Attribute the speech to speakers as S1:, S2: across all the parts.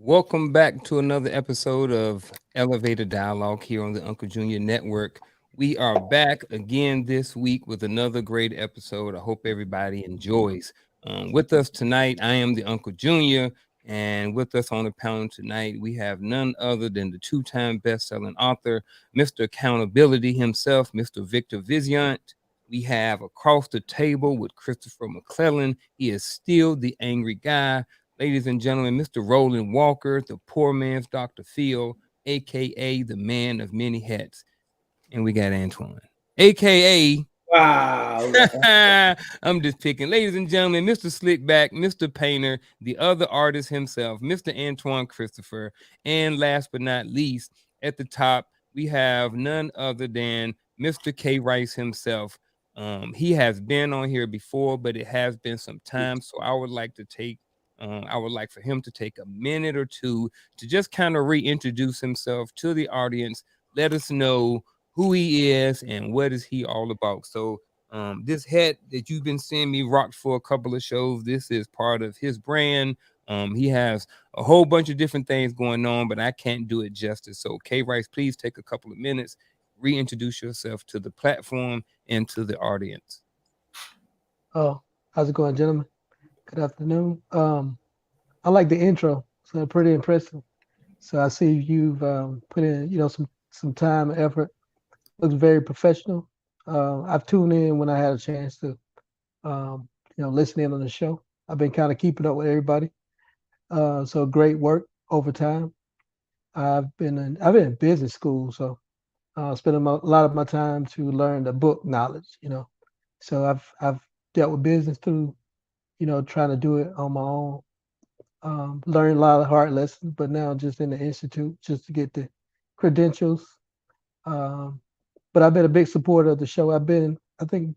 S1: Welcome back to another episode of Elevator Dialogue here on the Uncle Junior Network. We are back again this week with another great episode. I hope everybody enjoys. With us tonight, I am the Uncle Junior, and with us on the panel tonight, we have none other than the two-time best-selling author, Mr. Accountability himself, Mr. Victor Viziant. We have across the table with Christopher McClellan. He is still the angry guy. Ladies and gentlemen, Mr. Roland Walker, the poor man's Dr. Phil, aka the man of many hats. And we got Antoine, aka
S2: Wow.
S1: I'm just picking. Ladies and gentlemen, Mr. Slickback, Mr. Painter, the other artist himself, Mr. Antoine Christopher. And last but not least, at the top, we have none other than Mr. K. Rice himself. He has been on here before, but it has been some time. So I would like for him to take a minute or two to just kind of reintroduce himself to the audience. Let us know who he is and what is he all about. So this hat that you've been seeing me rock for a couple of shows, this is part of his brand. He has a whole bunch of different things going on, but I can't do it justice. So K Rice, please take a couple of minutes, reintroduce yourself to the platform and to the audience.
S3: Oh, how's it going, gentlemen? Good afternoon. I like the intro, so pretty impressive. So I see you've put in, some time and effort. Looks very professional. I've tuned in when I had a chance to, listen in on the show. I've been kind of keeping up with everybody. So great work over time. I've been in business school, so spending a lot of my time to learn the book knowledge. So I've dealt with business through, trying to do it on my own. Learned a lot of hard lessons, but now just in the institute just to get the credentials. Um, but I've been a big supporter of the show. I think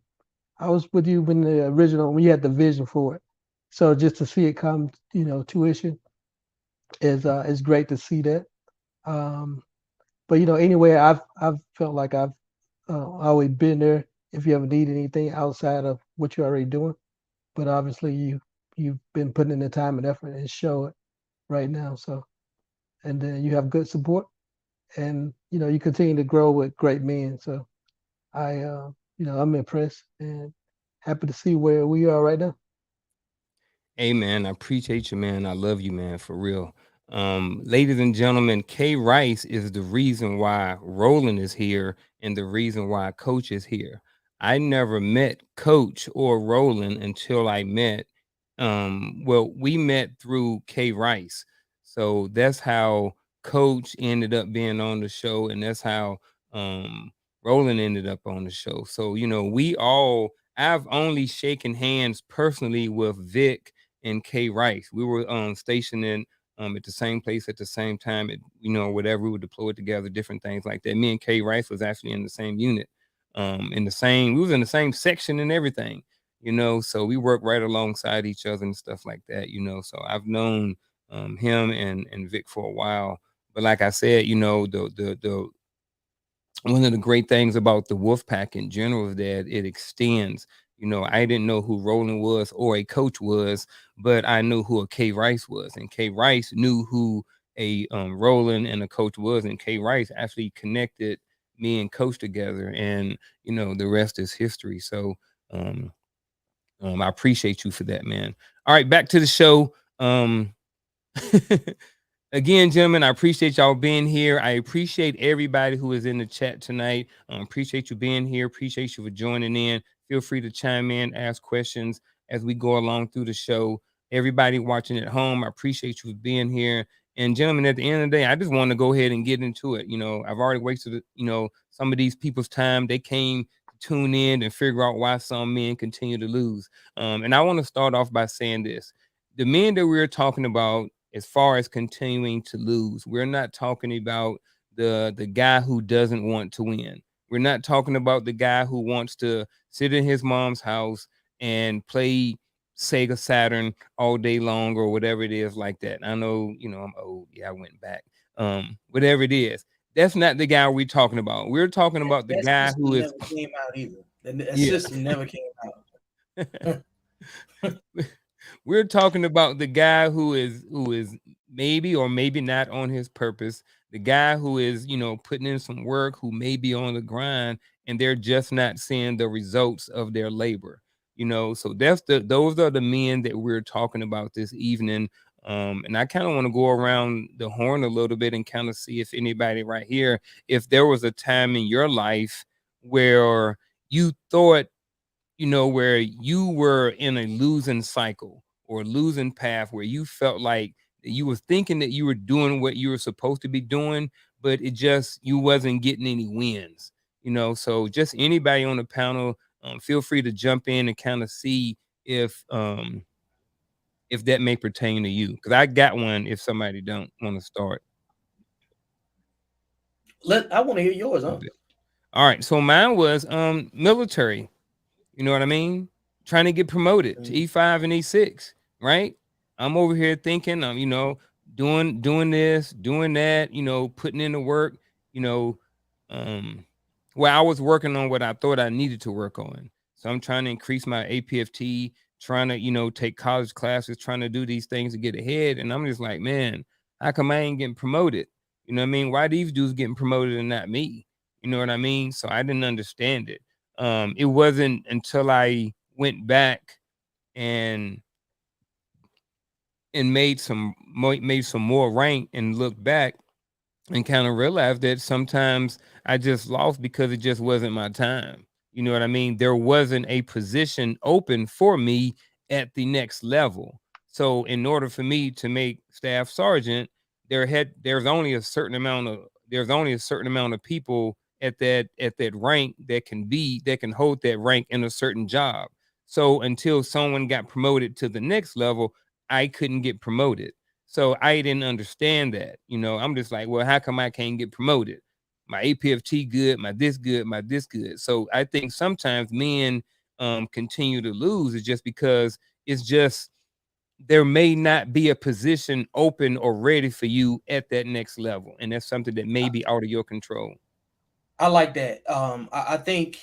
S3: I was with you when you had the vision for it. So just to see it come, tuition is great to see that. Um, but anyway, I've felt like I've always been there if you ever need anything outside of what you're already doing. But obviously you've been putting in the time and effort and show it right now. So and then you have good support, and you continue to grow with great men. So I'm impressed and happy to see where we are right now.
S1: Hey man, I appreciate you, man. I love you, man, for real. Ladies and gentlemen, Kay Rice is the reason why Roland is here and the reason why Coach is here. I never met Coach or Roland until I met we met through Kay Rice. So that's how Coach ended up being on the show, and that's how Roland ended up on the show. So, I've only shaken hands personally with Vic and K Rice. We were stationed in at the same place at the same time. Whatever we were deployed together, different things like that. Me and K Rice was actually in the same unit, we was in the same section and everything. So we worked right alongside each other and stuff like that. So I've known him and Vic for a while. But like I said, the one of the great things about the Wolf Pack in general is that it extends. I didn't know who Roland was or a coach was, but I knew who a K Rice was, and K Rice knew who a Roland and a coach was, and K Rice actually connected me and coach together, and the rest is history. So I appreciate you for that, man. All right, back to the show. Again, gentlemen, I appreciate y'all being here. I appreciate everybody who is in the chat tonight. Appreciate you being here. Appreciate you for joining in. Feel free to chime in, ask questions as we go along through the show. Everybody watching at home, I appreciate you for being here. And gentlemen, at the end of the day, I just want to go ahead and get into it. I've already wasted, some of these people's time. They came to tune in and figure out why some men continue to lose. And I want to start off by saying this. The men that we're talking about as far as continuing to lose. We're not talking about the guy who doesn't want to win. We're not talking about the guy who wants to sit in his mom's house and play Sega Saturn all day long or whatever it is like that. I know, I'm old. Yeah, I went back. Whatever it is. That's not the guy we're talking about. We're talking about the
S2: That
S1: guy who
S2: system
S1: is
S2: never came out either. That
S1: yeah.
S2: system never came out.
S1: We're talking about the guy who is maybe or maybe not on his purpose. The guy who is, putting in some work, who may be on the grind, and they're just not seeing the results of their labor. So those are the men that we're talking about this evening. And I kind of want to go around the horn a little bit and kind of see if anybody right here, if there was a time in your life where you thought, where you were in a losing cycle or losing path, where you felt like you were thinking that you were doing what you were supposed to be doing, but you wasn't getting any wins. So just anybody on the panel, feel free to jump in and kind of see if that may pertain to you, because I got one if somebody don't want to start.
S2: I want to hear yours, huh?
S1: All right, so mine was military. You know what I mean? Trying to get promoted to E5 and E6, right? I'm over here thinking, I'm, doing this, doing that, putting in the work, you know, um, I was working on what I thought I needed to work on. So I'm trying to increase my APFT, trying to, take college classes, trying to do these things to get ahead. And I'm just like, man, how come I ain't getting promoted? You know what I mean? Why these dudes getting promoted and not me? You know what I mean? So I didn't understand it. It wasn't until I went back and made some more rank and looked back and kind of realized that sometimes I just lost because it just wasn't my time. You know what I mean? There wasn't a position open for me at the next level. So in order for me to make staff sergeant, there's only a certain amount of people at that rank that can hold that rank in a certain job. So until someone got promoted to the next level, I couldn't get promoted. So I didn't understand that. I'm just like, well, how come I can't get promoted? My APFT good, my this good, my this good. So I think sometimes men continue to lose is just because it's just there may not be a position open or ready for you at that next level. And that's something that may be out of your control.
S2: I like that. I think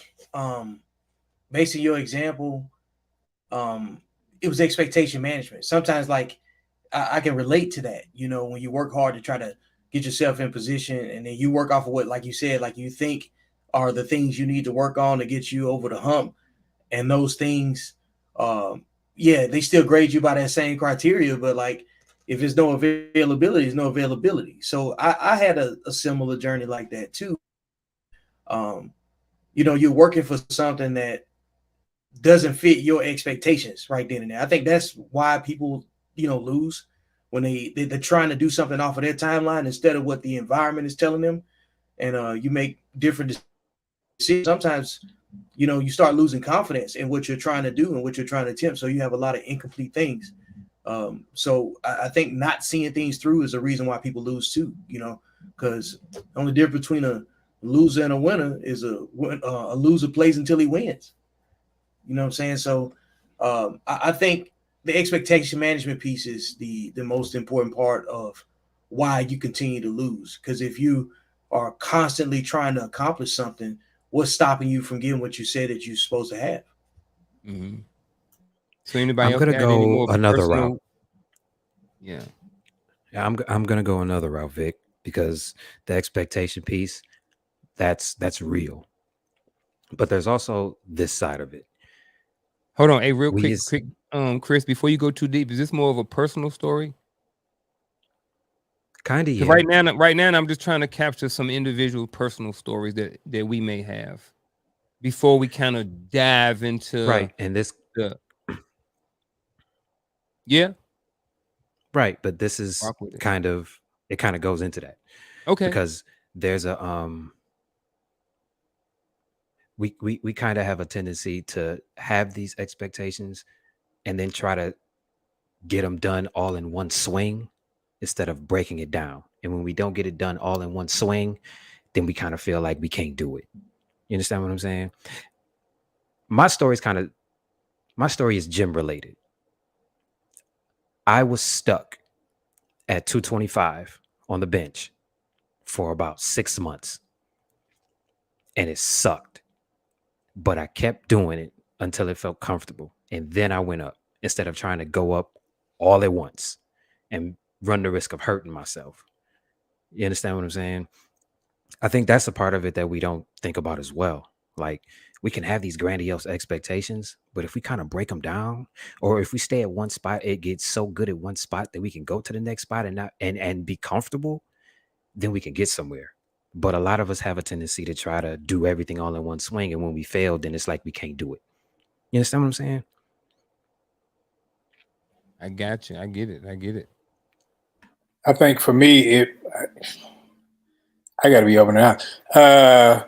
S2: based on your example, it was expectation management. Sometimes, like I can relate to that. When you work hard to try to get yourself in position, and then you work off of what, like you said, like you think are the things you need to work on to get you over the hump, and those things, um, yeah, they still grade you by that same criteria. But like, if there's no availability, there's no availability. So I had a similar journey like that too, where you're working for something that doesn't fit your expectations right then and there. I think that's why people, lose when they're trying to do something off of their timeline instead of what the environment is telling them. And you make different decisions. Sometimes, you start losing confidence in what you're trying to do and what you're trying to attempt. So you have a lot of incomplete things. So I think not seeing things through is a reason why people lose too. Because the only difference between a loser and a winner is a loser plays until he wins. You know what I'm saying? So I think the expectation management piece is the most important part of why you continue to lose. Because if you are constantly trying to accomplish something, what's stopping you from getting what you said that you're supposed to have?
S1: Hmm. So anybody
S4: I'm
S1: else
S4: gonna
S1: got any
S4: go
S1: more
S4: another route.
S1: personal? Yeah.
S4: Yeah, I'm gonna go another route, Vic, because the expectation piece, that's real. But there's also this side of it.
S1: Hold on. Hey, real
S4: We
S1: quick,
S4: is
S1: Chris, before you go too deep, is this more of a personal story?
S4: kind of,
S1: Because
S4: yeah.
S1: right now, I'm just trying to capture some individual personal stories that we may have before we kind of dive into
S4: Right. And this
S1: the yeah,
S4: right, but this is
S1: rock with it.
S4: kind of it kind of goes into that
S1: Okay.
S4: because there's a we kind of have a tendency to have these expectations and then try to get them done all in one swing instead of breaking it down. And when we don't get it done all in one swing, then we kind of feel like we can't do it. You understand what I'm saying? My story is kind of my story is gym related. I was stuck at 225 on the bench for about 6 months and it sucked, but I kept doing it until it felt comfortable. And then I went up. instead of trying to go up all at once and run the risk of hurting myself. You understand what I'm saying? I think that's a part of it that we don't think about as well. Like, we can have these grandiose expectations, but if we kind of break them down, or if we stay at one spot, it gets so good at one spot that we can go to the next spot and not and be comfortable, then we can get somewhere. But a lot of us have a tendency to try to do everything all in one swing, and when we fail, then it's like we can't do it. You understand what I'm saying?
S1: I got you. I get it. I get it.
S5: I think for me, I got to be open now.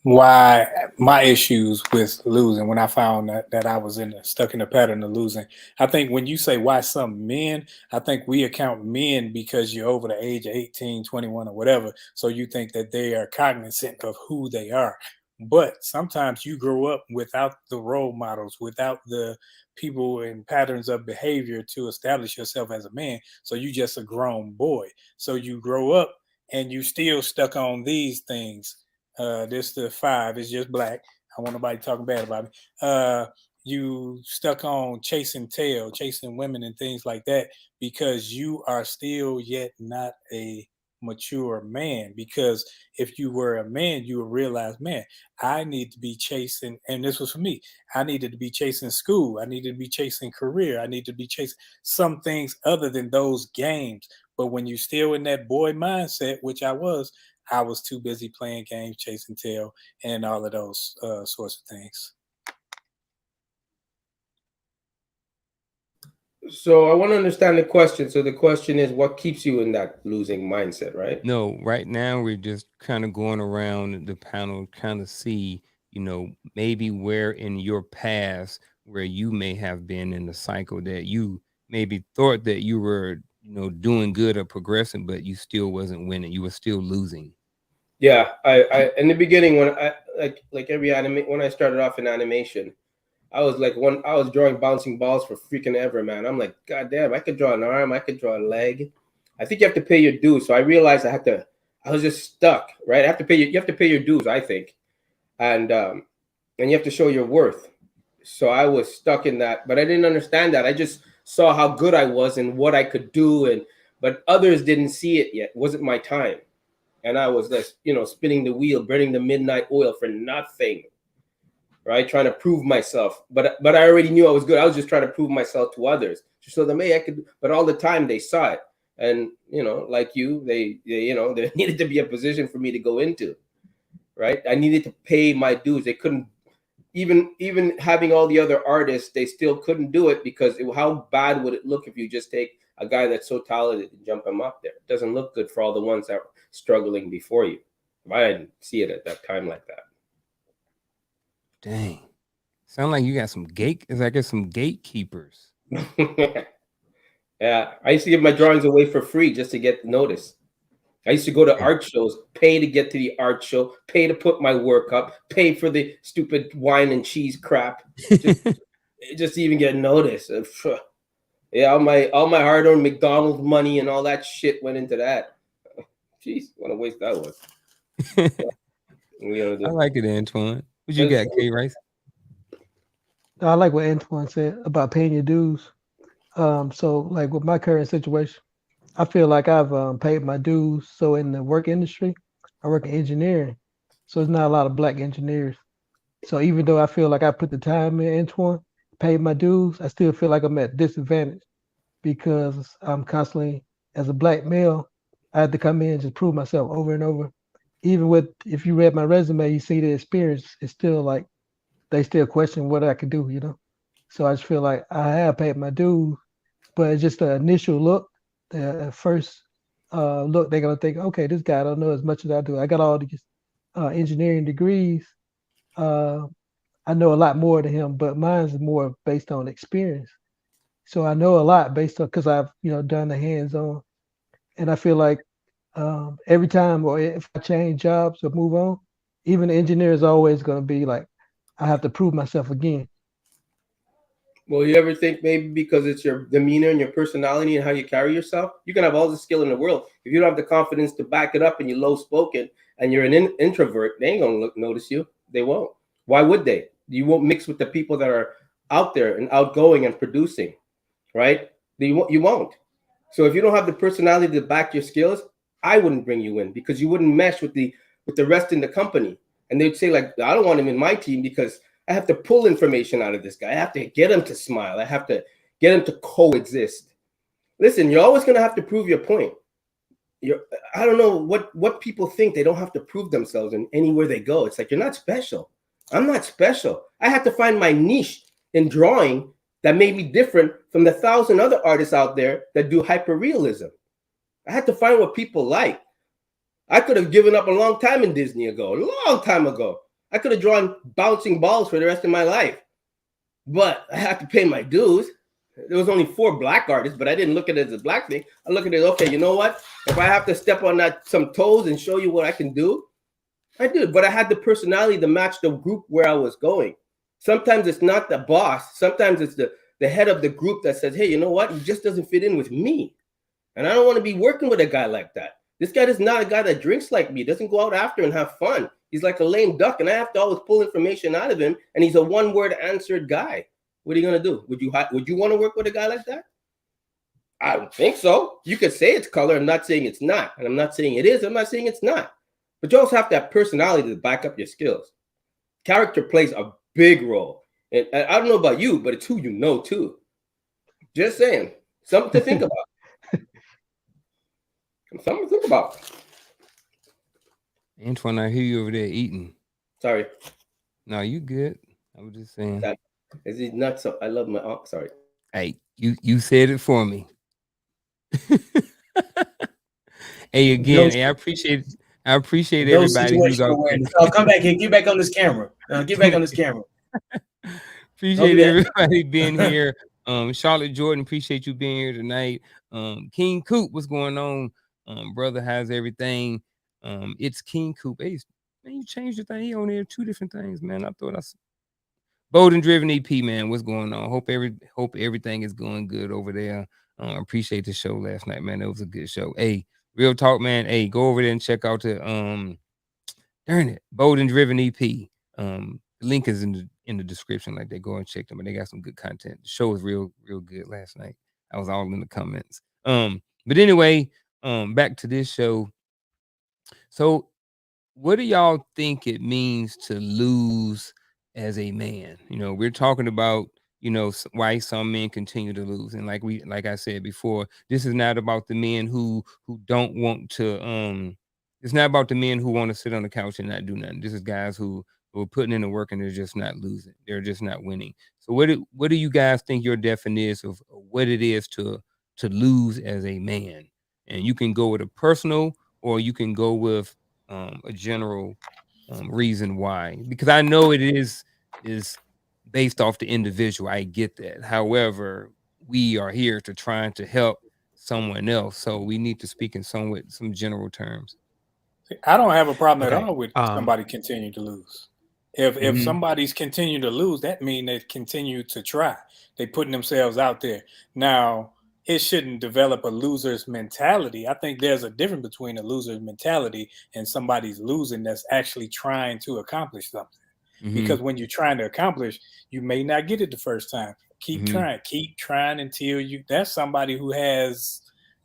S5: Why my issues with losing when I found that I was stuck in a pattern of losing. I think when you say why some men, I think we account men because you're over the age of 18, 21 or whatever. So you think that they are cognizant of who they are. But sometimes you grow up without the role models, without the people and patterns of behavior to establish yourself as a man. So you just a grown boy. So you grow up and you still stuck on these things. This the five. It's just black. I want nobody talking bad about me. You stuck on chasing tail, chasing women and things like that because you are still yet not a mature man. Because if you were a man, you would realize, man, I need to be chasing, and this was for me. I needed to be chasing school. I needed to be chasing career. I need to be chasing some things other than those games. But when you're still in that boy mindset, which I was too busy playing games, chasing tail, and all of those sorts of things.
S6: So I want to understand the question. So the question is, what keeps you in that losing mindset, right?
S1: No, right now we're just kind of going around the panel, kind of see, maybe where in your past where you may have been in the cycle that you maybe thought that you were, doing good or progressing, but you still wasn't winning. You were still losing.
S6: Yeah, I in the beginning when I like every anime when I started off in animation, I was drawing bouncing balls for freaking ever, man. I'm like, God damn, I could draw an arm, I could draw a leg. I think you have to pay your dues. So I realized I was just stuck, right? You have to pay your dues, I think. And you have to show your worth. So I was stuck in that, but I didn't understand that. I just saw how good I was and what I could do, but others didn't see it yet. It wasn't my time. And I was just, spinning the wheel, burning the midnight oil for nothing, right? Trying to prove myself. But I already knew I was good. I was just trying to prove myself to others to show them, hey, I could. But all the time they saw it, and like you, there needed to be a position for me to go into, right? I needed to pay my dues. They couldn't even having all the other artists, they still couldn't do it because how bad would it look if you just take a guy that's so talented and jump him up there? It doesn't look good for all the ones that are struggling before you. I didn't see it at that time like that.
S1: Dang. Sound like you got some is like some gatekeepers.
S6: Yeah, I used to give my drawings away for free just to get noticed. I used to go to art shows, pay to get to the art show, pay to put my work up, pay for the stupid wine and cheese crap, just to even get noticed. Yeah, all my hard-earned McDonald's money and all that shit went into that. Jeez, what a waste that was.
S1: I like it, Antoine. What you got, K Rice?
S3: I like what Antoine said about paying your dues. So like with my current situation, I feel like I've paid my dues. So in the work industry, I work in engineering, so there's not a lot of black engineers. So even though I feel like I put the time in, Antoine, paid my dues, I still feel like I'm at disadvantage because I'm constantly, as a black male, I had to come in and just prove myself over and over. Even with, if you read my resume, you see the experience. It's still like they still question what I could do. So I just feel like I have paid my dues, but it's just the initial look, the first look, they're gonna think, okay, this guy don't know as much as I do. I got all these engineering degrees. Uh, I know a lot more than him, but mine's more based on experience. So I know a lot based on because I've done the hands-on, and I feel like every time or if I change jobs or move on, even the engineer is always going to be like, I have to prove myself again.
S6: Well, you ever think maybe because it's your demeanor and your personality and how you carry yourself, you can have all the skill in the world. If you don't have the confidence to back it up and you're low spoken and you're an introvert, they ain't gonna notice you. They won't. Why would they? You won't mix with the people that are out there and outgoing and producing, right? You won't. So if you don't have the personality to back your skills, I wouldn't bring you in because you wouldn't mesh with the rest in the company. And they'd say like, I don't want him in my team because I have to pull information out of this guy. I have to get him to smile. I have to get him to coexist. Listen, you're always going to have to prove your point. I don't know what people think. They don't have to prove themselves in anywhere they go. It's like, you're not special. I'm not special. I had to find my niche in drawing that made me different from the 1,000 other artists out there that do hyperrealism. I had to find what people like. I could have given up a long time in Disney ago, a long time ago. I could have drawn bouncing balls for the rest of my life. But I had to pay my dues. There was only 4 black artists, but I didn't look at it as a black thing. I look at it, okay, you know what? If I have to step on some toes and show you what I can do, I did. But I had the personality to match the group where I was going. Sometimes it's not the boss. Sometimes it's the head of the group that says, hey, you know what? He just doesn't fit in with me. And I don't want to be working with a guy like that. This guy is not a guy that drinks like me, doesn't go out after and have fun. He's like a lame duck, and I have to always pull information out of him, and he's a one-word answered guy. What are you going to do? Would you want to work with a guy like that? I don't think so. You could say it's color. I'm not saying it's not. And I'm not saying it is. I'm not saying it's not. But you also have to have personality to back up your skills. Character plays a big role. And I don't know about you, but it's who you know too. Just saying. Something to think about. Something to think about.
S1: Antoine, I hear you over there eating.
S6: Sorry.
S1: No, you good. I was just saying.
S6: Is he nuts? So I love my sorry.
S1: Hey, you said it for me. Hey, again, hey, I appreciate everybody who's out there.
S2: Oh, come back here. Get back on this camera. Get back on this camera.
S1: Appreciate everybody being here. Charlotte Jordan, appreciate you being here tonight. King Coop, what's going on? Brother, how's everything? It's King Coop. Hey, man, you changed the thing. He on there 2 different things, man. I thought Bold and Driven EP, man. What's going on? Hope everything is going good over there. Appreciate the show last night, man. It was a good show. Hey, real talk, man. Hey, go over there and check out the darn it, Bold and Driven EP. The link is in the description. Like, they go and check them, and they got some good content. The show was real good last night. I was all in the comments. But anyway, back to this show. So, what do y'all think it means to lose as a man? You know, we're talking about, you know, why some men continue to lose. And like I said before, this is not about the men who don't want to it's not about the men who want to sit on the couch and not do nothing. This is guys who are putting in the work and they're just not losing. They're just not winning. So what do you guys think your definition of what it is to lose as a man? And you can go with a personal, or you can go with a general reason why, because I know it is based off the individual. I get that. However, we are here to try to help someone else, so we need to speak in some general terms.
S5: I don't have a problem at all with somebody continuing to lose. If
S1: Mhm.
S5: somebody's continuing to lose, that means they continue to try. They putting themselves out there. Now, it shouldn't develop a loser's mentality. I think there's a difference between a loser's mentality and somebody's losing that's actually trying to accomplish something.
S1: Mhm.
S5: Because when you're trying to accomplish, you may not get it the first time. Keep trying until that's somebody who has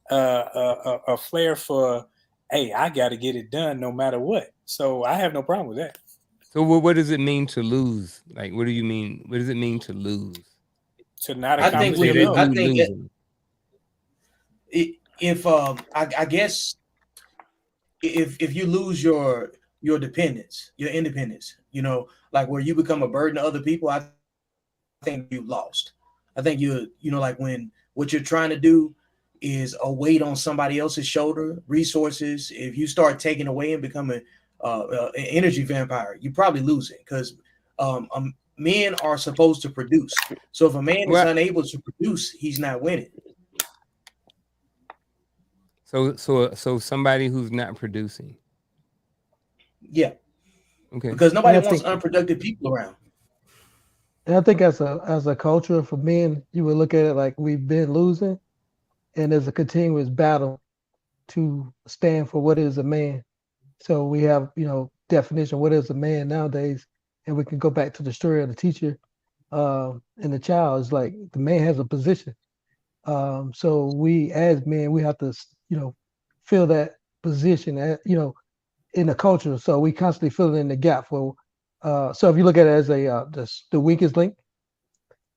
S5: a flair for, hey, I got to get it done no matter what. So I have no problem with that.
S1: So what does it mean to lose? Like, what do you mean? What does it mean to lose?
S5: To not
S2: I think
S5: accomplish your goal.
S2: I think if I guess if you lose your dependence, your independence, you know, like where you become a burden to other people, I think you've lost. I think you know, like when what you're trying to do is a weight on somebody else's shoulder, resources. If you start taking away and becoming an energy vampire, you probably lose it, because men are supposed to produce. So if a man is unable to produce, he's not winning.
S1: So somebody who's not producing.
S2: Yeah.
S1: Okay.
S2: Because nobody wants unproductive people around.
S3: And I think as a culture for men, you would look at it like we've been losing, and there's a continuous battle to stand for what is a man. So we have, you know, definition what is a man nowadays, and we can go back to the story of the teacher in the child is like the man has a position. So we as men, we have to, fill that position, in the culture. So we constantly fill in the gap for. So if you look at it as the weakest link,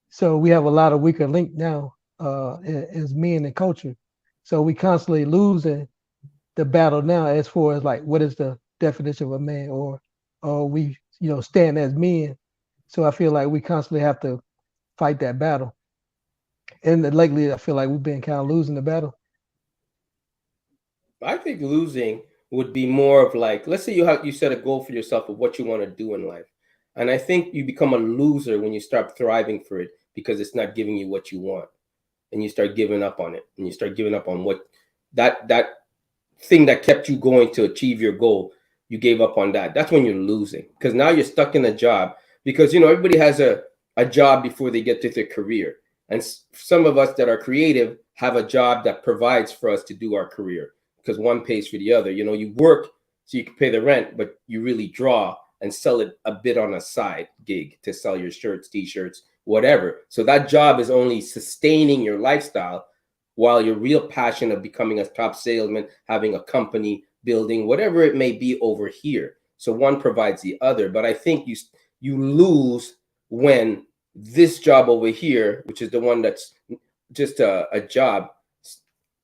S3: so we have a lot of weaker link now as men in culture. So we constantly losing the battle now as far as like what is the definition of a man, or we stand as men. So I feel like we constantly have to fight that battle. And lately, I feel like we've been kind of losing the battle.
S6: I think losing would be more of like, let's say you set a goal for yourself of what you want to do in life, and I think you become a loser when you start thriving for it because it's not giving you what you want, and you start giving up on it, and you start giving up on what that thing that kept you going to achieve your goal. You gave up on that. That's when you're losing, because now you're stuck in a job, because everybody has a job before they get to their career, and some of us that are creative have a job that provides for us to do our career, because one pays for the other. You work so you can pay the rent, but you really draw and sell it a bit on a side gig to sell your shirts, t-shirts, whatever. So that job is only sustaining your lifestyle, while your real passion of becoming a top salesman, having a company, building, whatever it may be over here. So one provides the other. But I think you lose when this job over here, which is the one that's just a job,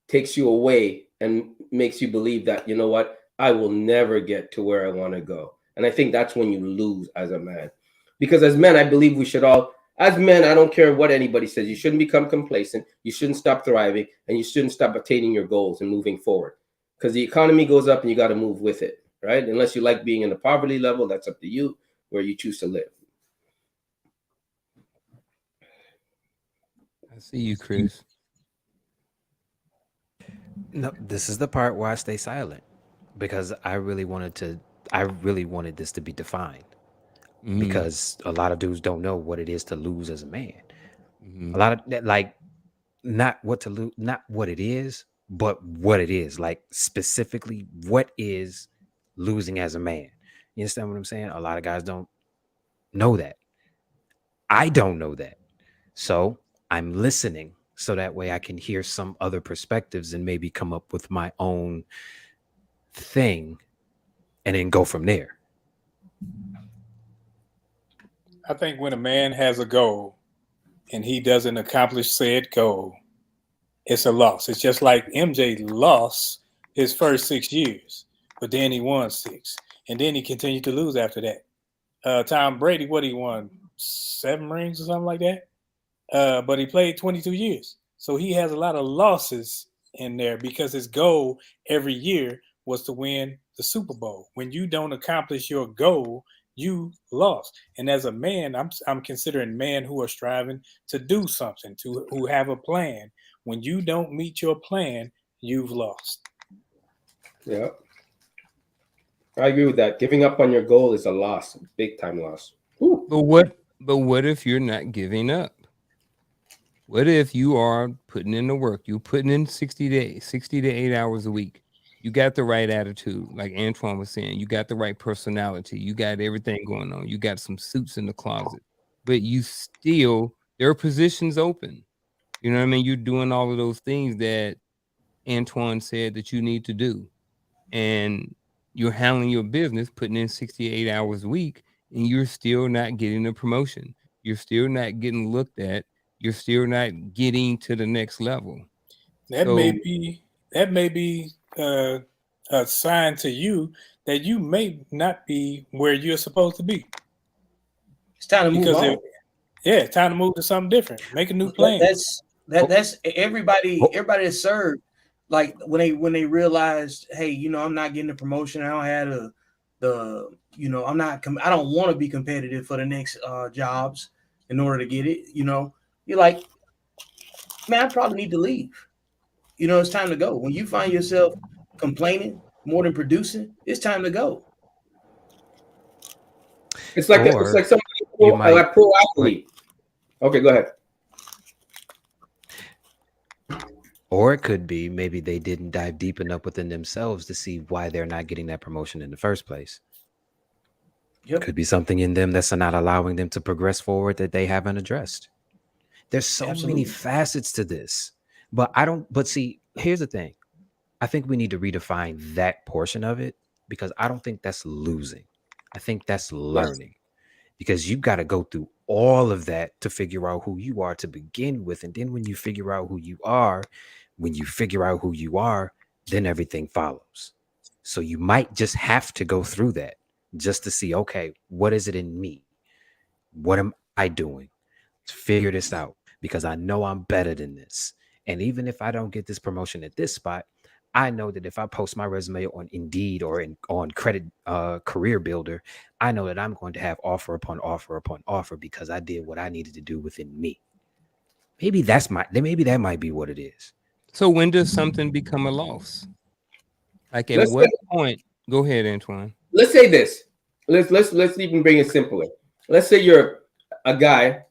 S6: takes you away and makes you believe that, you know what, I will never get to where I want to go. And I think that's when you lose as a man. Because as men, I believe we should all, as men, I don't care what anybody says, you shouldn't become complacent, you shouldn't stop thriving, and you shouldn't stop attaining your goals and moving forward. Because the economy goes up and you got to move with it, right? Unless you like being in the poverty level, that's up to you, where you choose to live.
S1: I see you, Chris.
S4: No, this is the part where I stay silent because I really wanted this to be defined
S1: Mm-hmm.
S4: because a lot of dudes don't know what it is to lose as a man.
S1: Mm-hmm.
S4: A lot of that, like, not what to lose, not what it is, but what it is. Like, specifically, what is losing as a man? You understand what I'm saying? A lot of guys don't know that. I don't know that. So I'm listening so that way I can hear some other perspectives and maybe come up with my own thing and then go from there.
S5: I think when a man has a goal and he doesn't accomplish said goal, it's a loss. It's just like MJ lost his first 6 years, but then he won 6, and then he continued to lose after that. Tom Brady, what he won 7 rings or something like that, but he played 22 years, so he has a lot of losses in there because his goal every year was to win the Super Bowl. When you don't accomplish your goal, you lost. And as a man, I'm considering men who are striving to do something, who have a plan. When you don't meet your plan, you've lost.
S6: Yeah, I agree with that. Giving up on your goal is a loss, big time loss. Whew.
S1: But what if you're not giving up? What if you are putting in the work? You putting in 60 days, 60 to 8 hours a week. You got the right attitude, like Antoine was saying. You got the right personality. You got everything going on. You got some suits in the closet, but there are positions open. You know what I mean? You're doing all of those things that Antoine said that you need to do, and you're handling your business, putting in 68 hours a week, and you're still not getting a promotion. You're still not getting looked at. You're still not getting to the next level.
S5: That may
S1: So
S5: be that may be a sign to you that you may not be where you're supposed to be.
S2: It's time to move
S5: Because
S2: on.
S5: it's time to move to something different. Make a new
S2: That,
S5: plan.
S2: that's that
S4: Oh,
S2: that's everybody.
S4: oh,
S2: Everybody that served, like when they realized, hey, I'm not getting the promotion. I don't have I'm not. I don't want to be competitive for the next jobs in order to get it. You're like, man, I probably need to leave. It's time to go. When you find yourself complaining more than producing, it's time to go.
S6: It's like
S4: or
S6: somebody
S4: you
S6: a
S4: might
S6: pro
S4: wait,
S6: athlete. Okay, go ahead.
S4: or it could be maybe they didn't dive deep enough within themselves to see why they're not getting that promotion in the first place.
S2: Yep.
S4: Could be something in them that's not allowing them to progress forward that they haven't addressed. There's so many
S2: Absolutely.
S4: facets to this. But I don't, but see, here's the thing. I think we need to redefine that portion of it because I don't think that's losing. I think that's
S6: Yes.
S4: learning because you got to go through all of that to figure out who you are to begin with. And then when you figure out who you are, when you figure out who you are, then everything follows. So you might just have to go through that just to see, okay, what is it in me? What am I doing? Let's figure this out because I know I'm better than this. And even if I don't get this promotion at this spot, I know that if I post my resume on Indeed or on Credit Career Builder, I know that I'm going to have offer upon offer upon offer because I did what I needed to do within me. Maybe that might be what it is.
S1: So when does something become a loss? Like at
S6: Let's say,
S1: what point? Go ahead, Antoine.
S6: let's say this. Let's even bring it simpler. Let's say you're a guy,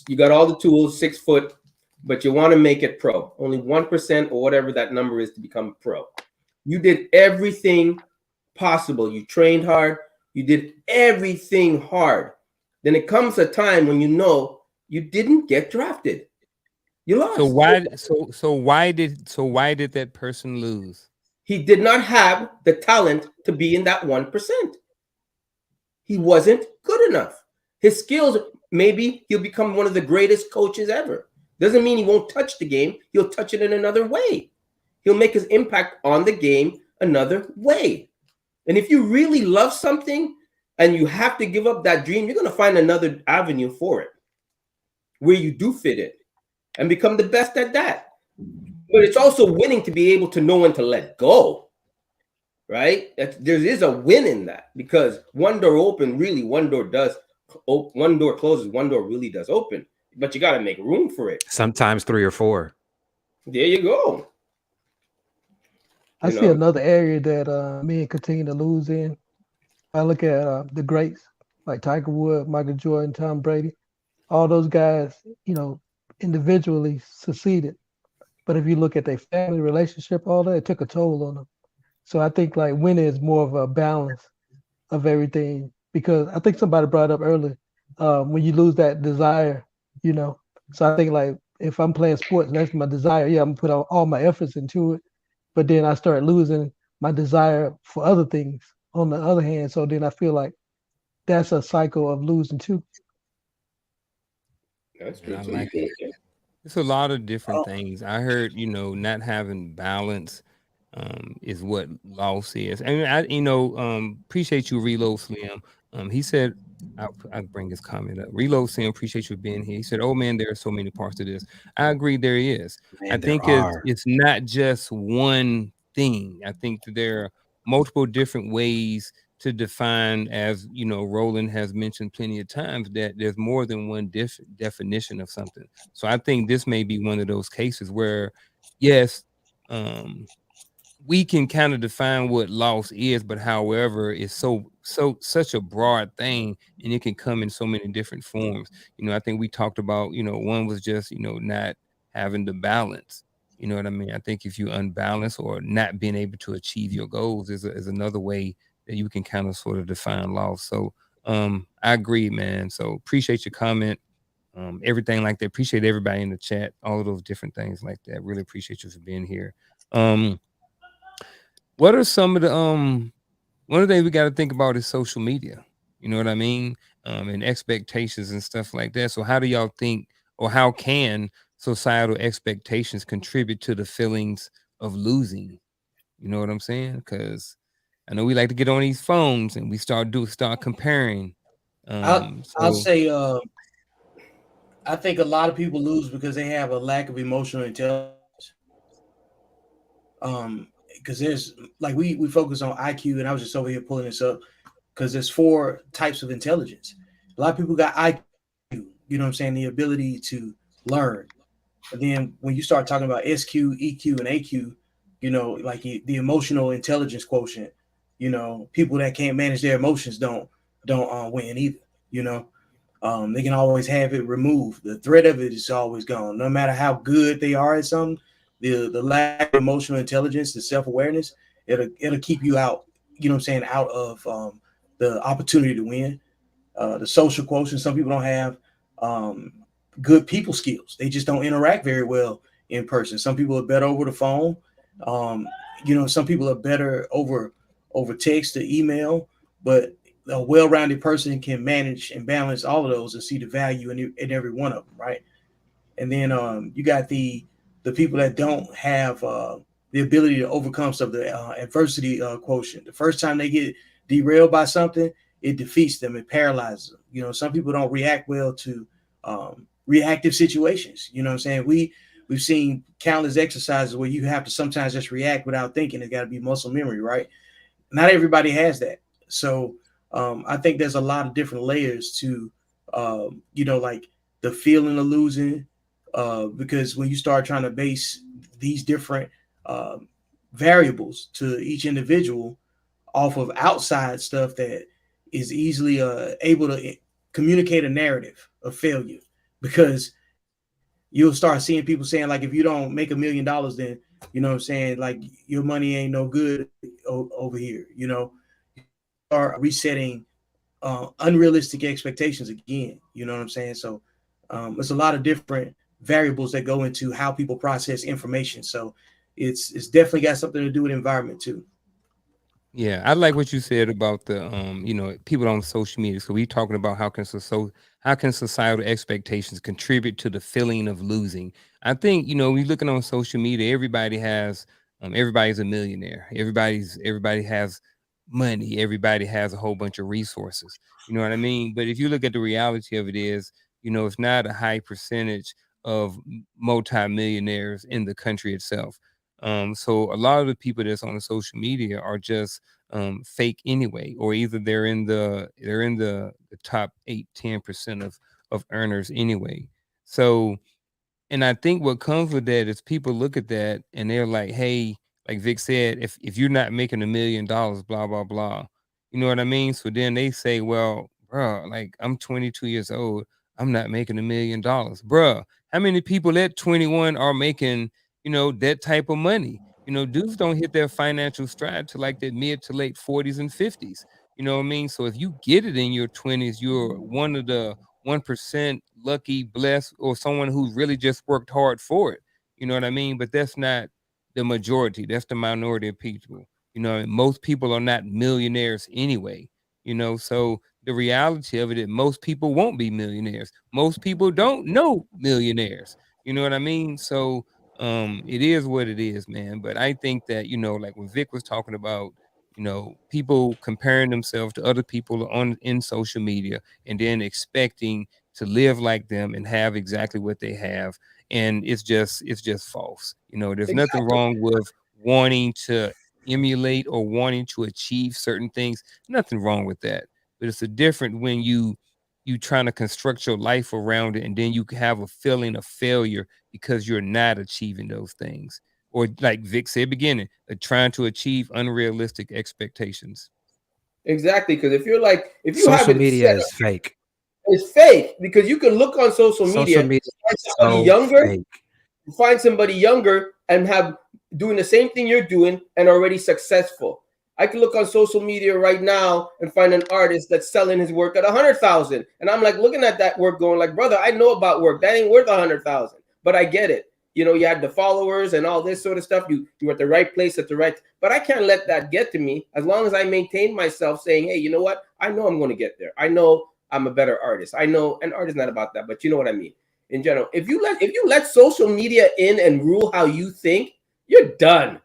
S6: you got all the tools, 6 foot, but you want to make it pro. Only 1% or whatever that number is to become pro. You did everything possible. You trained hard. You did everything hard. Then it comes a time when you know you didn't get drafted. You
S1: So
S6: lost.
S1: why? So why did that person lose?
S6: He did not have the talent to be in that 1%. He wasn't good enough. His skills, maybe he'll become one of the greatest coaches ever. Doesn't mean he won't touch the game. He'll touch it in another way. He'll make his impact on the game another way. And if you really love something and you have to give up that dream, you're going to find another avenue for it where you do fit in and become the best at that. But it's also winning to be able to know when to let go, right? There is a win in that because one door open, really, one door does. One door closes, one door really does open. But you got to make room for it.
S4: Sometimes 3 or 4.
S6: There you go.
S3: I
S6: You
S3: see
S6: know,
S3: another area that men continue to lose in. I look at the greats like Tiger Woods, Michael Jordan, Tom Brady. All those guys, individually succeeded. But if you look at their family relationship, all that, it took a toll on them. So I think like winning is more of a balance of everything because I think somebody brought up earlier when you lose that desire, you know. So I think like if I'm playing sports, that's my desire. Yeah, I'm gonna put all my efforts into it, but then I start losing my desire for other things on the other hand. So then I feel like that's a cycle of losing too.
S6: that's
S1: And
S6: true
S1: I
S6: too.
S1: like it. It's a lot of different
S2: Oh,
S1: things. I heard, not having balance is what loss is. And appreciate you, Reload Slim. He said, I'll bring his comment up. Reload Slim, appreciate you being here. He said, "Oh man, there are so many parts to this." I agree, there is. I
S4: Man, there
S1: think it's
S4: are.
S1: it's not just one thing. I think that there are multiple different ways to define, as Roland has mentioned plenty of times, that there's more than one definition of something. So I think this may be one of those cases where, yes, um, we can kind of define what loss is, but however, it's such a broad thing, and it can come in so many different forms. I think we talked about, one was just, not having the balance. You know what I mean? I think if you unbalance or not being able to achieve your goals is another way that you can kind of sort of define loss. So I agree, man. So appreciate your comment. Everything like that. Appreciate everybody in the chat, all of those different things like that. Really appreciate you for being here. Um, what are some of the one of the things we got to think about is social media. You know what I mean? And expectations and stuff like that. So how do y'all think, or how can societal expectations contribute to the feelings of losing? You know what I'm saying? Because I know we like to get on these phones and we start comparing.
S2: I'll
S1: So
S2: say I think a lot of people lose because they have a lack of emotional intelligence. Because there's like we focus on IQ, and I was just over here pulling this up because there's four types of intelligence. A lot of people got IQ, you know what I'm saying, the ability to learn. And then when you start talking about SQ, EQ, and AQ, like the emotional intelligence quotient, people that can't manage their emotions don't win either. You know, they can always have it removed. The threat of it is always gone. No matter how good they are at something, the lack of emotional intelligence, the self awareness, it'll keep you out. You know what I'm saying? Out of the opportunity to win. the social quotient. Some people don't have um, good people skills. They just don't interact very well in person. Some people are better over the phone. Um, some people are better over text or email, but a well-rounded person can manage and balance all of those and see the value in every one of them, right? And then you got the people that don't have the ability to overcome some of the adversity quotient. The first time they get derailed by something, it defeats them, it paralyzes them. Some people don't react well to reactive situations. You know what I'm saying? We've seen countless exercises where you have to sometimes just react without thinking. It's got to be muscle memory, right? Not everybody has that. So I think there's a lot of different layers to, like the feeling of losing, because when you start trying to base these different uh, variables to each individual off of outside stuff that is easily able to communicate a narrative of failure, because you'll start seeing people saying like, if you don't make $1 million, then what I'm saying, like your money ain't no good over here. Start resetting unrealistic expectations again. You know what I'm saying? So there's a lot of different variables that go into how people process information. So it's definitely got something to do with environment too.
S1: Yeah, I like what you said about the people on social media. So we talking about how can societal expectations contribute to the feeling of losing. I think we looking on social media. Everybody's a millionaire. Everybody has money. Everybody has a whole bunch of resources. You know what I mean? But if you look at the reality of it is, it's not a high percentage of multimillionaires in the country itself. So a lot of the people that's on the social media are just fake anyway, or either they're in the top 8-10% of earners anyway. So, and I think what comes with that is people look at that and they're like, hey, like Vic said, if you're not making $1 million, blah blah blah, you know what I mean? So then they say, well, bro, like I'm 22 years old, I'm not making $1 million, bro. How many people at 21 are making that type of money? Dudes don't hit their financial stride to like their mid to late 40s and 50s. You know what I mean? So if you get it in your 20s, you're one of the 1% lucky, blessed, or someone who really just worked hard for it. You know what I mean? But that's not the majority. That's the minority of people. And most people are not millionaires anyway. So the reality of it is most people won't be millionaires. Most people don't know millionaires. You know what I mean? So it is what it is, man. But I think that, like when Vic was talking about, people comparing themselves to other people on in social media and then expecting to live like them and have exactly what they have, and it's just false. There's nothing
S6: Exactly.
S1: wrong with wanting to emulate or wanting to achieve certain things. Nothing wrong with that, but it's a different when you trying to construct your life around it and then you have a feeling of failure because you're not achieving those things, or like Vic said beginning, trying to achieve unrealistic expectations.
S6: Exactly. Because if you have
S4: Social
S6: it
S4: media
S6: set
S4: is fake.
S6: it's fake because you can look on social
S4: Social
S6: media,
S4: media
S6: find
S4: is
S6: somebody
S4: so
S6: younger,
S4: fake.
S6: and have doing the same thing you're doing and already successful. I can look on social media right now and find an artist that's selling his work at 100,000, and I'm like looking at that work, going like, brother, I know about work that ain't worth 100,000, but I get it. You had the followers and all this sort of stuff. You were at the right place at the right, but I can't let that get to me as long as I maintain myself saying, hey, you know what? I know I'm going to get there. I know I'm a better artist. I know an artist not about that, but you know what I mean. In general, if you let social media in and rule how you think, you're done.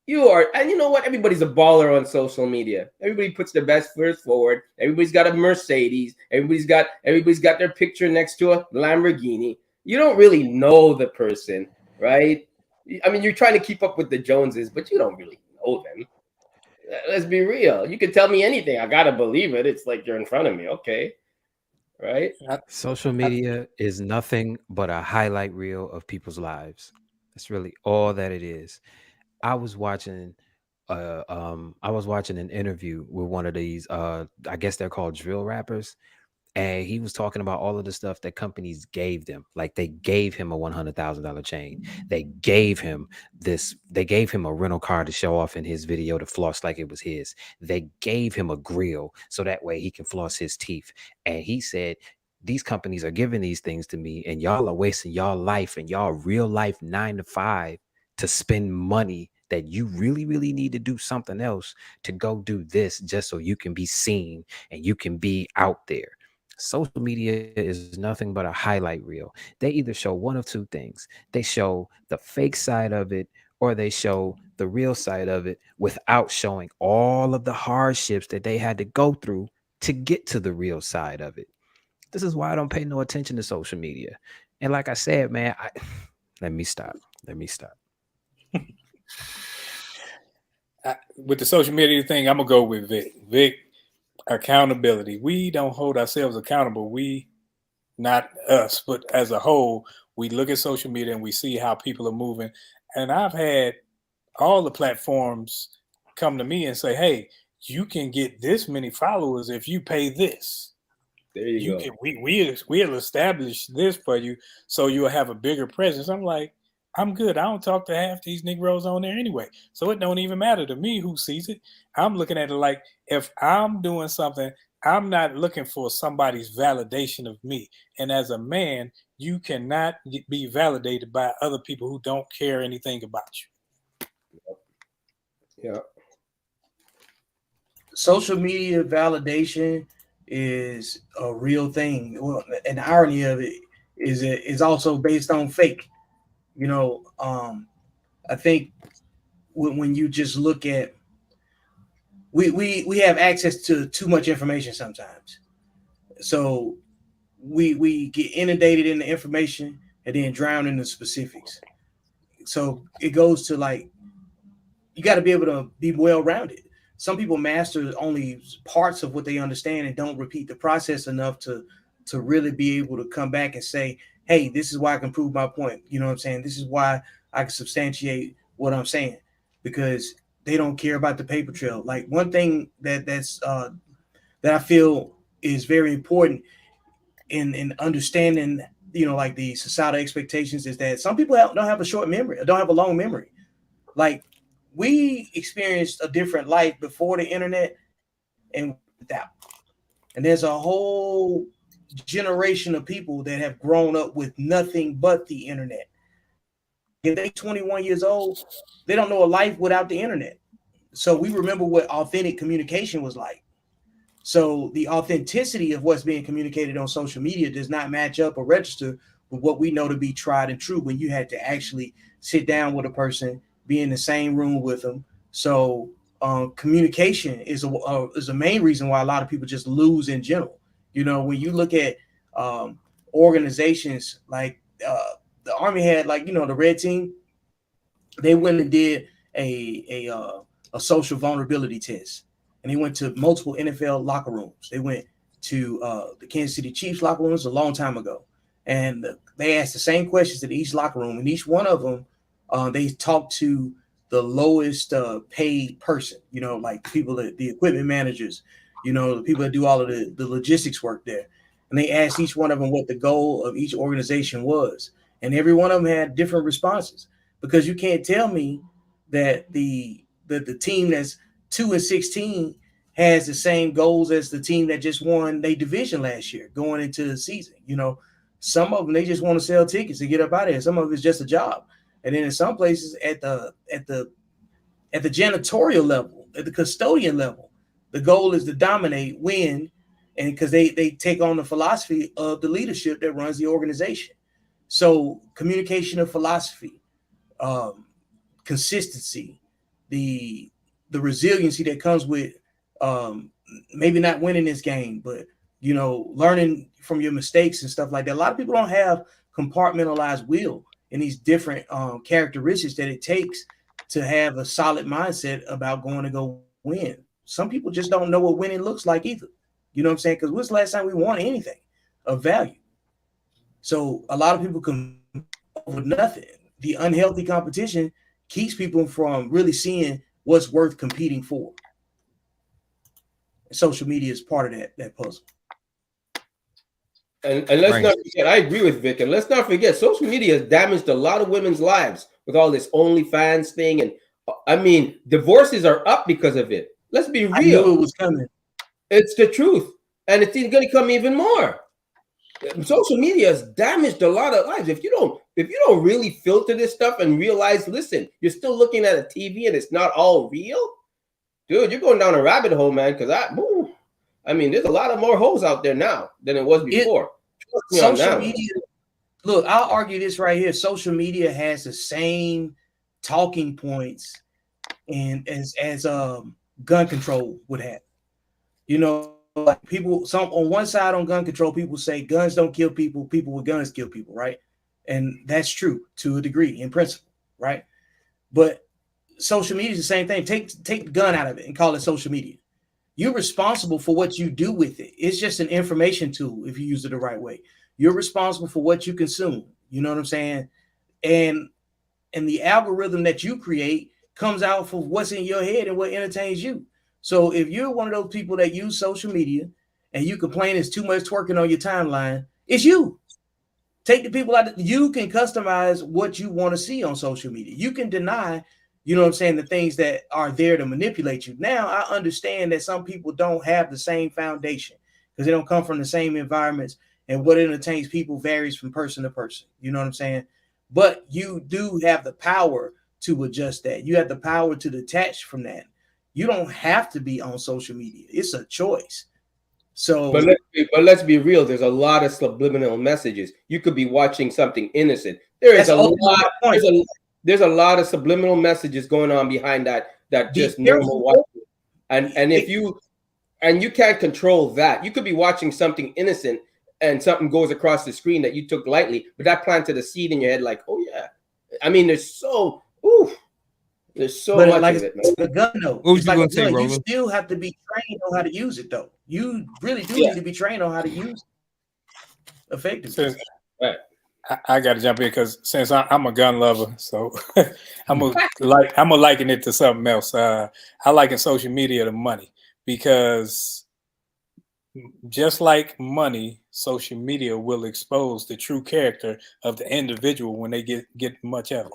S6: You are, and you know what? Everybody's a baller on social media. Everybody puts their best foot forward. Everybody's got a Mercedes. Everybody's got their picture next to a Lamborghini. You don't really know the person, right? I mean, you're trying to keep up with the Joneses, but you don't really know them. Let's be real. You can tell me anything. I gotta believe it. It's like you're in front of me, okay? Right?
S5: I,
S4: Social
S5: I,
S4: media is nothing but a highlight reel of people's lives. That's really all that it is. I was watching I was watching an interview with one of these I guess they're called drill rappers, And he was talking about all of the stuff that companies gave them. Like they gave him a $100,000 chain. They gave him this. They gave him a rental car to show off in his video to floss like it was his. They gave him a grill so that way he can floss his teeth. And he said, these companies are giving these things to me, and y'all are wasting y'all life and y'all real life 9 to 5 to spend money that you really, really need to do something else to go do this just so you can be seen and you can be out there. Social media is nothing but a highlight reel. They either show one of two things. They show the fake side of it, or they show the real side of it without showing all of the hardships that they had to go through to get to the real side of it. This is why I don't pay no attention to social media. And like I said, man, let me stop. Let me stop.
S5: With the social media thing, I'm gonna go with Vic. Vic, accountability. We don't hold ourselves accountable. We, not us, but as a whole, we look at social media and we see how people are moving. And I've had all the platforms come to me and say, "Hey, you can get this many followers if you pay this.
S6: There you go.
S5: Can, we'll establish this for you, so you'll have a bigger presence." I'm like, I'm good. I don't talk to half these Negroes on there anyway, so it don't even matter to me who sees it. I'm looking at it like, if I'm doing something, I'm not looking for somebody's validation of me. And as a man, you cannot be validated by other people who don't care anything about you.
S6: Yeah.
S2: Social media validation is a real thing. Well, and the irony of it is also based on fake. You know, I think when you just look at, we have access to too much information sometimes, so we get inundated in the information and then drown in the specifics. So it goes to like, you got to be able to be well rounded. Some people master only parts of what they understand and don't repeat the process enough to really be able to come back and say, hey, this is why I can prove my point. You know what I'm saying? This is why I can substantiate what I'm saying, because they don't care about the paper trail. Like one thing that I feel is very important in understanding, you know, like the societal expectations, is that some people don't have a short memory, or don't have a long memory. Like, we experienced a different life before the internet and without. And there's a whole generation of people that have grown up with nothing but the internet. Like, if they 21 years old, they don't know a life without the internet. So we remember what authentic communication was like. So the authenticity of what's being communicated on social media does not match up or register with what we know to be tried and true when you had to actually sit down with a person, be in the same room with them. So communication is a main reason why a lot of people just lose in general. You know, when you look at um, organizations like the Army had, like, you know, the Red Team, they went and did a social vulnerability test, and they went to multiple NFL locker rooms. They went to the Kansas City Chiefs locker rooms a long time ago, and they asked the same questions at each locker room, and each one of them, they talked to the lowest paid person. You know, like people that the equipment managers, you know, the people that do all of the logistics work there, and they asked each one of them what the goal of each organization was, and every one of them had different responses, because you can't tell me that the team that's 2-16 has the same goals as the team that just won their division last year going into the season. You know, some of them, they just want to sell tickets to get up out of here. Some of it's just a job. And then in some places at the janitorial level, at the custodian level, the goal is to dominate, win, and because they take on the philosophy of the leadership that runs the organization. So communication of philosophy, um, consistency, the resiliency that comes with um, maybe not winning this game, but, you know, learning from your mistakes and stuff like that. A lot of people don't have compartmentalized will and these different characteristics that it takes to have a solid mindset about going to go win. Some people just don't know what winning looks like either. You know what I'm saying? Because when's the last time we won anything of value? So a lot of people compete over nothing. The unhealthy competition keeps people from really seeing what's worth competing for. And social media is part of that puzzle.
S6: And let's
S1: Right.
S6: not forget, I agree with Vic, and let's not forget, social media has damaged a lot of women's lives with all this OnlyFans thing, and I mean, divorces are up because of it. Let's be
S2: I knew
S6: real;
S2: it was coming.
S6: it's the truth, and it's going to come even more. Social media has damaged a lot of lives. If you don't really filter this stuff and realize, listen, you're still looking at a TV and it's not all real, dude. You're going down a rabbit hole, man. Because I mean, there's a lot of more holes out there now than it was
S2: It
S6: before. Trust me on
S2: social
S6: that one.
S2: media. Look, I'll argue this right here. Social media has the same talking points and as gun control would have. You know, like people, some on one side on gun control, people say guns don't kill people, people with guns kill people, right? And that's true to a degree in principle, right? But social media is the same thing. Take the gun out of it and call it social media. You're responsible for what you do with it. It's just an information tool if you use it the right way. You're responsible for what you consume. You know what I'm saying? And the algorithm that you create comes out for what's in your head and what entertains you. So if you're one of those people that use social media and you complain it's too much twerking on your timeline, it's you. Take the people out. You can customize what you want to see on social media. You can deny, you know what I'm saying, the things that are there to manipulate you. Now I understand that some people don't have the same foundation because they don't come from the same environments, and what entertains people varies from person to person. You know what I'm saying? But you do have the power to adjust that. You have the power to detach from that. You don't have to be on social media. It's a choice.
S6: But
S2: So
S6: let's be real. There's a lot of subliminal messages. You could be watching something innocent. There is
S2: that's
S6: a
S2: ultimately
S6: lot.
S2: my point.
S6: There's a lot of subliminal messages going on behind that
S2: Be
S6: just normal
S2: careful.
S6: watching. And if you can't control that, you could be watching something innocent and something goes across the screen that you took lightly, but that planted a seed in your head. Like, oh yeah. I mean, there's so
S2: But
S6: much
S2: like
S6: of
S2: it's
S6: it, man.
S2: like a gun, though.
S1: What was
S2: It's
S1: you
S2: like a
S1: gonna say,
S2: gun. You
S1: Roland?
S2: still have to be trained on how to use it, though. You really do
S6: Yeah.
S2: need to be trained on how to use it effectively.
S5: Since
S6: Right.
S5: I got to jump in because since I'm a gun lover, so I'm gonna liken it to something else. I liken social media to money because just like money, social media will expose the true character of the individual when they get much of it.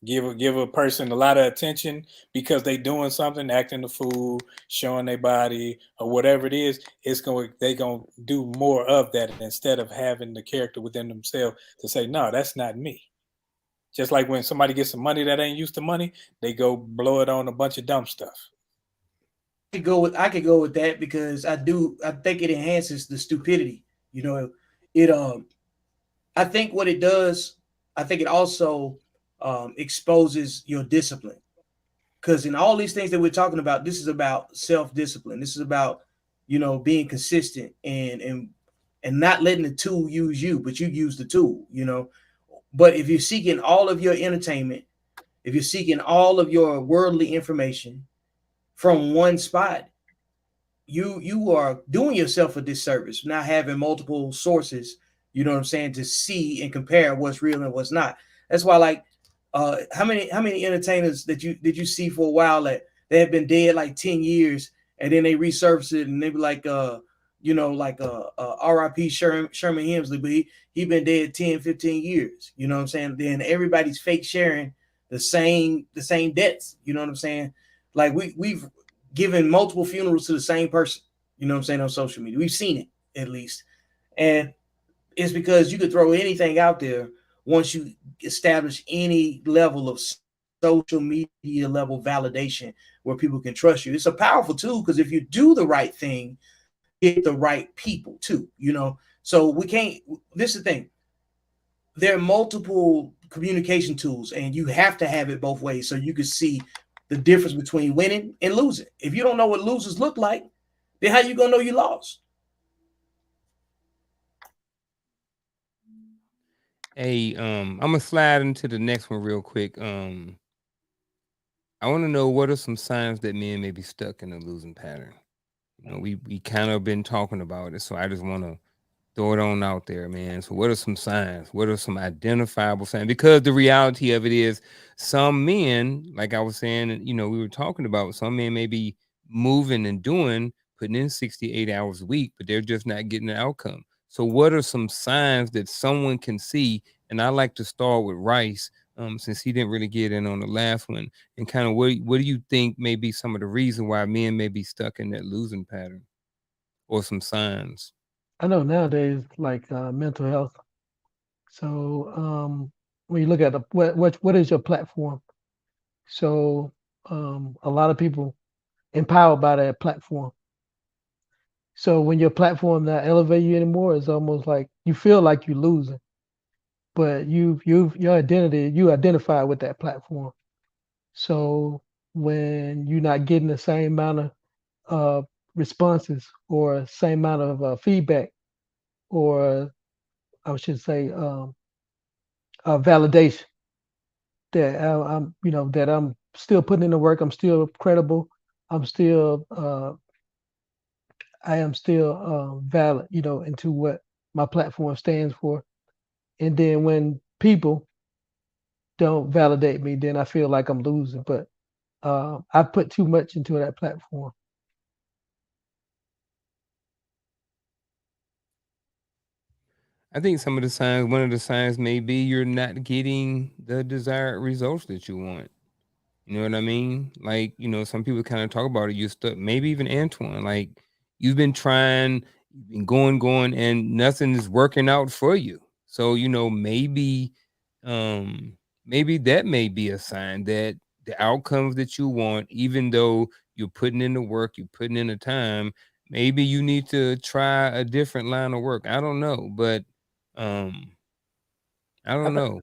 S5: Give a person a lot of attention because they doing something, acting the fool, showing their body or whatever it is. They gonna do more of that instead of having the character within themselves to say, no, that's not me. Just like when somebody gets some money that ain't used to money, they go blow it on a bunch of dumb stuff.
S2: I could go with that because I think it enhances the stupidity. You know, it I think what it does, I think it also exposes your discipline. Because in all these things that we're talking about, this is about self-discipline. This is about, being consistent and not letting the tool use you, but you use the tool. But if you're seeking all of your entertainment, if you're seeking all of your worldly information from one spot, you are doing yourself a disservice, not having multiple sources, you know what I'm saying, to see and compare what's real and what's not. That's why, like, how many entertainers that you did you see for a while that they have been dead like 10 years and then they resurface it and they be like RIP Sherman Hemsley, but he been dead 10, 15 years, you know what I'm saying? Then everybody's fake sharing the same debts, you know what I'm saying? Like we've given multiple funerals to the same person, you know what I'm saying, on social media. We've seen it at least. And it's because you could throw anything out there once you establish any level of social media level validation where people can trust you. It's a powerful tool because if you do the right thing, you get the right people too. So we can't, this is the thing. There are multiple communication tools, and you have to have it both ways so you can see the difference between winning and losing. If you don't know what losers look like, then how you gonna know you lost?
S1: Hey, I'm gonna slide into the next one real quick. I want to know what are some signs that men may be stuck in a losing pattern. We kind of been talking about it, so I just want to throw it on out there, man. So, what are some signs? What are some identifiable signs? Because the reality of it is, some men, like I was saying, we were talking about, some men may be moving and doing, putting in 68 hours a week, but they're just not getting the outcome. So, what are some signs that someone can see? And I like to start with Rice, since he didn't really get in on the last one, and kind of what do you think may be some of the reason why men may be stuck in that losing pattern, or some signs?
S3: I know nowadays, like mental health. So when you look at what is your platform? So a lot of people empowered by that platform. So when your platform not elevate you anymore, it's almost like you feel like you're losing, but your identity, you identify with that platform. So when you're not getting the same amount of responses or same amount of feedback, or I should say validation, that I'm that I'm still putting in the work, I'm still credible, I'm still I am still valid, into what my platform stands for. And then when people don't validate me, then I feel like I'm losing. But I put too much into that platform.
S1: I think some of the signs, one of the signs may be you're not getting the desired results that you want. You know what I mean? Like, some people kind of talk about it. You stuck, maybe even Antoine, like you've been trying, you've been going, and nothing is working out for you. So, um, maybe that may be a sign that the outcomes that you want, even though you're putting in the work, you're putting in the time, maybe you need to try a different line of work. I don't know, but um, I
S5: I
S1: don't
S5: think
S1: know.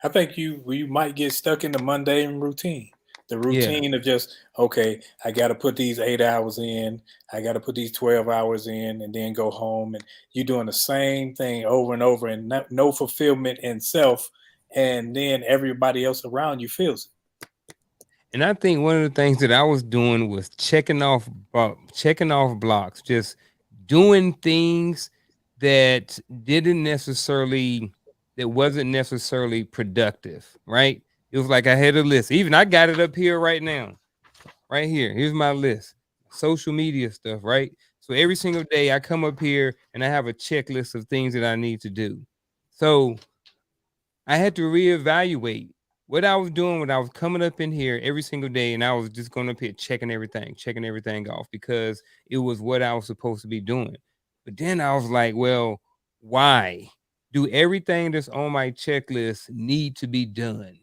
S5: I think you might get stuck in the mundane routine. The
S1: Yeah.
S5: routine of just, okay, I got to put these 8 hours in, I got to put these 12 hours in, and then go home, and you're doing the same thing over and over, and no fulfillment in self, and then everybody else around you feels
S1: And I think one of the things that I was doing was checking off blocks, just doing things that didn't necessarily that wasn't necessarily productive, right? It was like I had a list. Even I got it up here right now. Right here. Here's my list. Social media stuff, right? So every single day I come up here and I have a checklist of things that I need to do. So I had to reevaluate what I was doing when I was coming up in here every single day, and I was just going up here checking everything off because it was what I was supposed to be doing. But then I was like, well, why do everything that's on my checklist need to be done?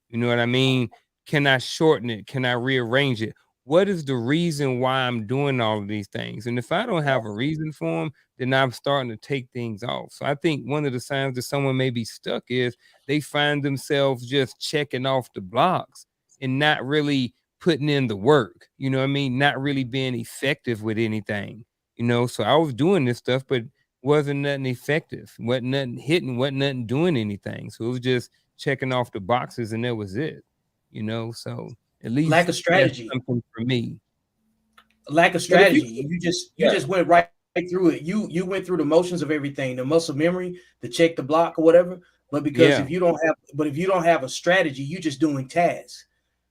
S1: You know what I mean? Can I shorten it? Can I rearrange it? What is the reason why I'm doing all of these things? And if I don't have a reason for them, then I'm starting to take things off. So I think one of the signs that someone may be stuck is they find themselves just checking off the blocks and not really putting in the work. You know what I mean? Not really being effective with anything. So I was doing this stuff, but wasn't nothing effective. Wasn't nothing hitting, wasn't nothing doing anything. So it was just checking off the boxes and that was it. So at
S2: Lack
S1: least
S2: of
S1: that's
S2: strategy.
S1: something for me.
S2: Lack of
S5: it. But if you,
S2: strategy. You
S5: yeah,
S2: just went right through it. You went through the motions of everything, the muscle memory, the check the block or whatever. But because
S1: Yeah.
S2: if you don't have a strategy, you just doing tasks.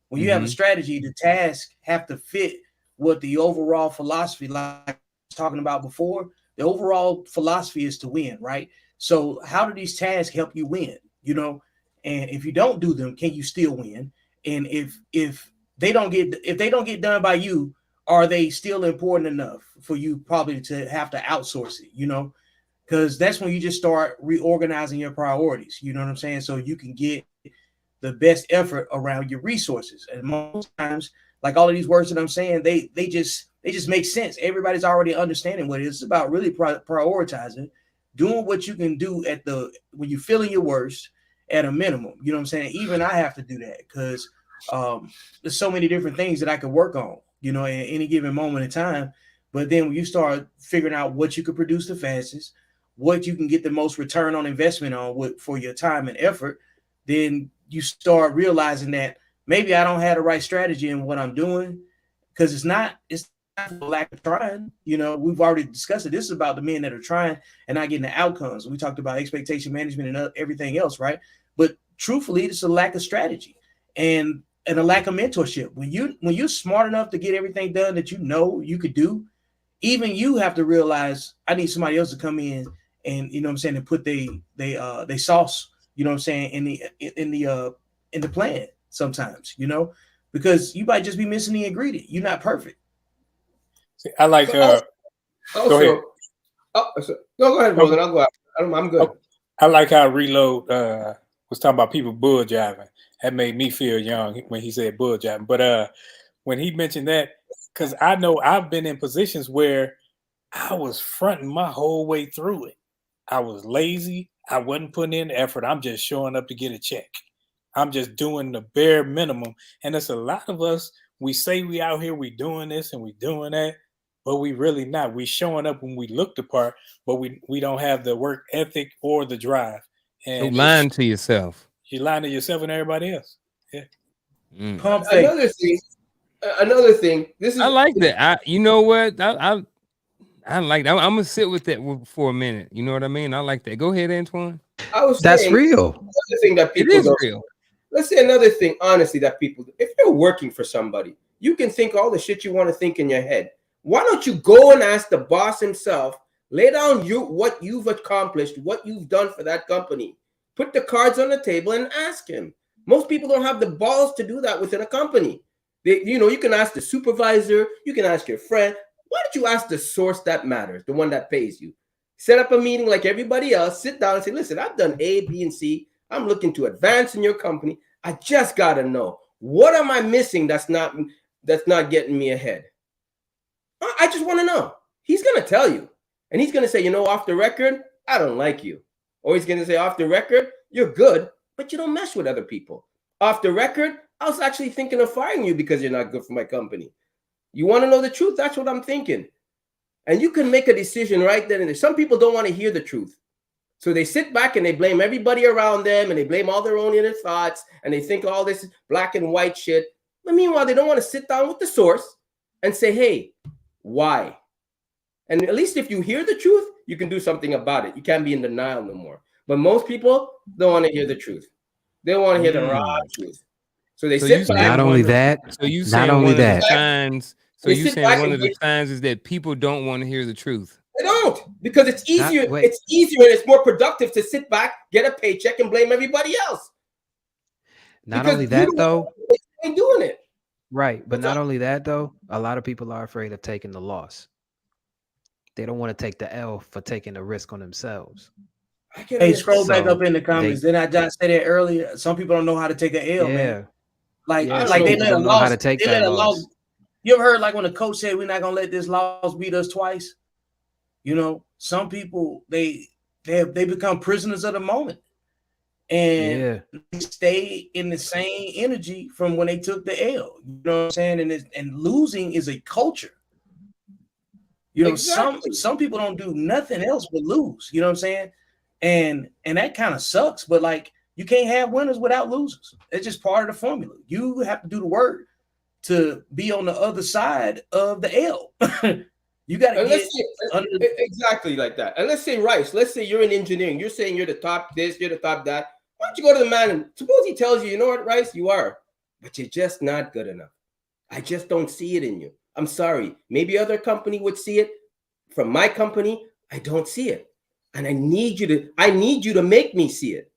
S2: When you have a
S1: Hmm.
S2: strategy, the tasks have to fit what the overall philosophy, like I was talking about before, the overall philosophy is to win, right? So how do these tasks help you win? And if you don't do them, can you still win? And if they don't get done by you, are they still important enough for you probably to have to outsource it? Because that's when you just start reorganizing your priorities. You know what I'm saying? So you can get the best effort around your resources. And most times, like all of these words that I'm saying, they just make sense. Everybody's already understanding what it is. It's about really prioritizing, doing what you can do at the when you're feeling your worst at a minimum. You know what I'm saying? Even I have to do that because there's so many different things that I can work on. At any given moment in time. But then when you start figuring out what you can produce the fastest, what you can get the most return on investment on for your time and effort, then you start realizing that maybe I don't have the right strategy in what I'm doing because it's not for lack of trying. We've already discussed it. This is about the men that are trying and not getting the outcomes. We talked about expectation management and everything else, right? But truthfully, it's a lack of strategy and a lack of mentorship. When you're smart enough to get everything done that you know you could do, even you have to realize I need somebody else to come in and you know what I'm saying and put they sauce, you know what I'm saying, in the plan sometimes, you know, because you might just be missing the ingredient. You're not perfect.
S5: See, I like.
S6: But also,
S5: Go ahead.
S6: no, go ahead,
S5: No,
S6: Roland. I'll go after. I'm good.
S5: I like how Reload was talking about people bull jiving. That made me feel young when he said bull jiving. But when he mentioned that, because I know I've been in positions where I was fronting my whole way through it. I was lazy. I wasn't putting in the effort. I'm just showing up to get a check. I'm just doing the bare minimum. And it's a lot of us, we say we out here, we doing this and we doing that, but we really not. We showing up when we look the part, but we don't have the work ethic or the drive.
S1: So
S5: And it's
S1: lying to yourself.
S5: you lying to yourself and everybody else. Yeah.
S1: Mm.
S2: Pump fake.
S6: Another thing. This
S1: I
S6: is
S1: like that. You know what? I like that. I'm gonna sit with that for a minute. You know what I mean? I like that. Go ahead, Antoine.
S6: I was
S4: That's
S6: saying. This is
S4: real.
S6: another thing that
S1: It
S6: people
S1: is
S6: don't.
S1: real.
S6: Let's say another thing, honestly, that people. If you're working for somebody, you can think all the shit you want to think in your head. Why don't you go and ask the boss himself? Lay down what you've accomplished, what you've done for that company. Put the cards on the table and ask him. Most people don't have the balls to do that within a company. You can ask the supervisor, you can ask your friend. Why don't you ask the source that matters, the one that pays you? Set up a meeting like everybody else, sit down and say, listen, I've done A, B, and C. I'm looking to advance in your company. I just gotta know, what am I missing that's not getting me ahead? I just want to know. He's gonna tell you. And he's gonna say, off the record, I don't like you. Or he's gonna say, off the record, you're good, but you don't mess with other people. Off the record, I was actually thinking of firing you because you're not good for my company. You want to know the truth? That's what I'm thinking. And you can make a decision right then and there. Some people don't want to hear the truth. So they sit back and they blame everybody around them and they blame all their own inner thoughts and they think all this black and white shit. But meanwhile, they don't want to sit down with the source and say, hey, why? And at least if you hear the truth, you can do something about it. You can't be in denial no more. But most people don't want to hear the truth. They want to hear the raw truth. So they sit back.
S4: Not only that,
S1: So you
S4: not
S1: saying
S4: only
S1: one of the
S4: that,
S1: signs? So
S6: They
S1: you
S6: sit
S1: saying
S6: back
S1: one
S6: and
S1: of the signs is that people don't want to hear the truth?
S6: They don't, because it's easier.
S4: wait.
S6: It's easier and it's more productive to sit back, get a paycheck, and blame everybody else.
S4: Not
S6: Because
S4: only
S6: you
S4: that though,
S6: ain't doing it.
S4: right? But
S6: What's
S4: not
S6: up?
S4: only that though, a lot of people are afraid of taking the loss. They don't want to take the L for taking the risk on themselves.
S6: I can
S2: Hey,
S6: understand.
S2: scroll back up
S4: So
S2: in the comments.
S4: they,
S2: Didn't I just say that earlier? Some people don't know how to take an L, man.
S4: yeah,
S2: Like,
S4: yeah.
S6: I
S2: like
S6: don't
S4: Some
S2: they
S6: know.
S4: people
S2: let a
S4: don't know how
S2: loss.
S4: to take
S2: They
S4: that
S2: let a loss.
S4: loss.
S2: You ever heard like when a coach said we're not gonna let this loss beat us twice? Some people they become prisoners of the moment, and
S4: Yeah,
S2: they stay in the same energy from when they took the L. You know what I'm saying? And losing is a culture.
S6: Exactly.
S2: Some people don't do nothing else but lose. You know what I'm saying? And that kind of sucks. But like you can't have winners without losers. It's just part of the formula. You have to do the work to be on the other side of the L. You got to
S6: And
S2: get
S6: let's say
S2: under.
S6: exactly like that. And let's say Rice. Let's say you're in engineering. You're saying you're the top this, you're the top that. Why don't you go to the man and suppose he tells you, you know what, Rice, you are, but you're just not good enough. I just don't see it in you. I'm sorry. Maybe other company would see it. From my company, I don't see it. And I need you to make me see it.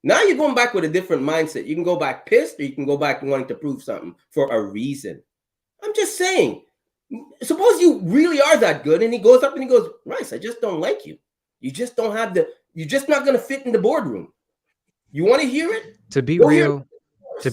S6: Now you're going back with a different mindset. You can go back pissed or you can go back wanting to prove something for a reason. I'm just saying, suppose you really are that good and he goes up and he goes, Rice, I just don't like you. You just don't have you're just not going to fit in the boardroom. You want to hear it?
S4: to be
S6: Go hear it
S4: real, to
S6: first.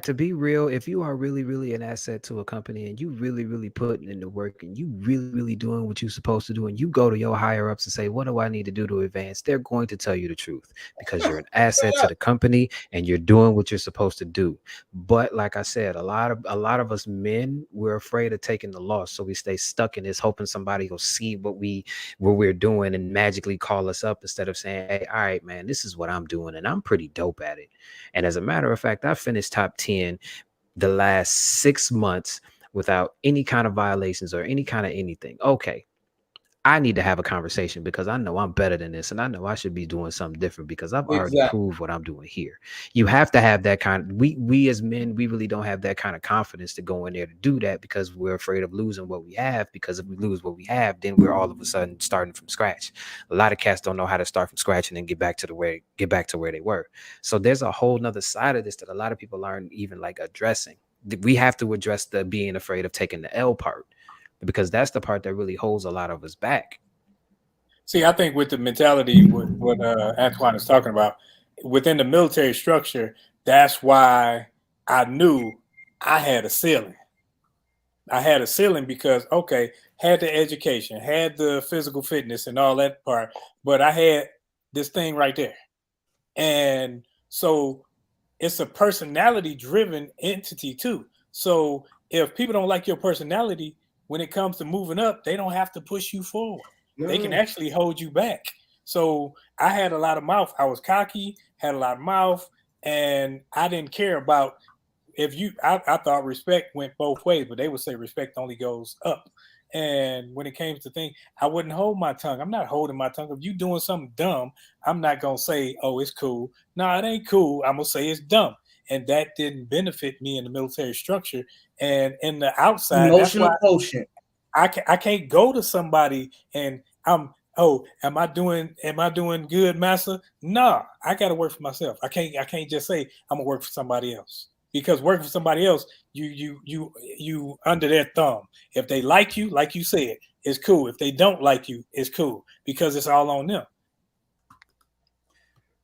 S4: to be real, if you are really, really an asset to a company and you really, really putting in the work and you really, really doing what you're supposed to do, and you go to your higher ups and say, what do I need to do to advance? They're going to tell you the truth because you're an asset to the company and you're doing what you're supposed to do. But like I said, a lot of us men, we're afraid of taking the loss. So we stay stuck in this, hoping somebody will see what we're doing and magically call us up instead of saying, hey, all right, man, this is what I'm doing and I'm pretty dope at it. And as a matter of fact, I finished top 10 the last 6 months without any kind of violations or any kind of anything. Okay. I need to have a conversation because I know I'm better than this and I know I should be doing something different because I've already
S6: Exactly.
S4: proved what I'm doing here. You have to have that kind of, we as men, we really don't have that kind of confidence to go in there to do that because we're afraid of losing what we have, because if we lose what we have, then we're all of a sudden starting from scratch. A lot of cats don't know how to start from scratch and then get back to where they were. So there's a whole nother side of this that a lot of people aren't even like addressing. We have to address the being afraid of taking the L part, because that's the part that really holds a lot of us back.
S5: See, I think with the mentality, what Antoine is talking about, within the military structure, that's why I knew I had a ceiling. I had a ceiling because, okay, had the education, had the physical fitness and all that part, but I had this thing right there. And so it's a personality driven entity too. So if people don't like your personality, when it comes to moving up, they don't have to push you forward. They can
S6: No.
S5: actually hold you back. So I had a lot of mouth. I was cocky, had a lot of mouth, and I didn't care about if you I thought respect went both ways, but they would say respect only goes up. And when it came to things, I wouldn't hold my tongue. I'm not holding my tongue. If you doing something dumb, I'm not gonna say, "Oh, it's cool." No, it ain't cool. I'm gonna say it's dumb, and that didn't benefit me in the military structure. And in the outside, that's why
S2: Emotional quotient.
S5: I can't go to somebody and am I doing good, master? No, I got to work for myself. I can't just say I'm gonna work for somebody else, because working for somebody else, you under their thumb. If they like you, like you said, it's cool. If they don't like you, it's cool, because it's all on them.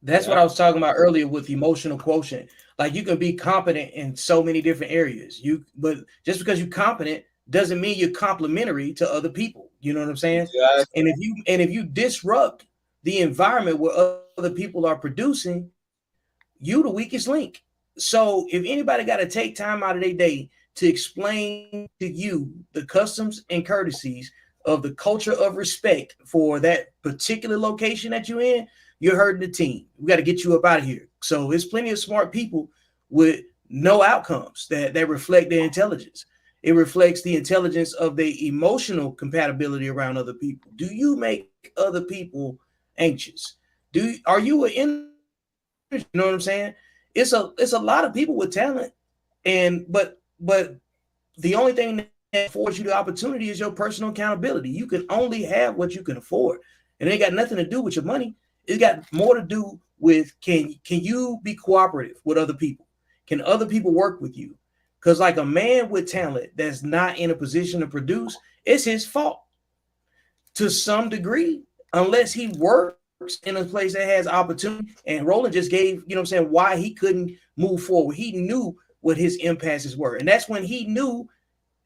S2: That's what
S6: Yeah.
S2: I was talking about earlier with emotional quotient. Like you can be competent in so many different areas. But just because you're competent doesn't mean you're complimentary to other people. You know what I'm saying?
S6: Exactly.
S2: And if you disrupt the environment where other people are producing, you the weakest link. So if anybody got to take time out of their day to explain to you the customs and courtesies of the culture of respect for that particular location that you're in, you're hurting the team. We got to get you up out of here. So there's plenty of smart people with no outcomes that reflect their intelligence. It reflects the intelligence of the emotional compatibility around other people. Do you make other people anxious? Are you an, you know what I'm saying? It's a lot of people with talent, and but the only thing that affords you the opportunity is your personal accountability. You can only have what you can afford, and it ain't got nothing to do with your money. It's got more to do with can you be cooperative with other people? Can other people work with you? Because like a man with talent that's not in a position to produce, it's his fault to some degree, unless he works in a place that has opportunity. And Roland just gave, you know what I'm saying, why he couldn't move forward. He knew what his impasses were. And that's when he knew,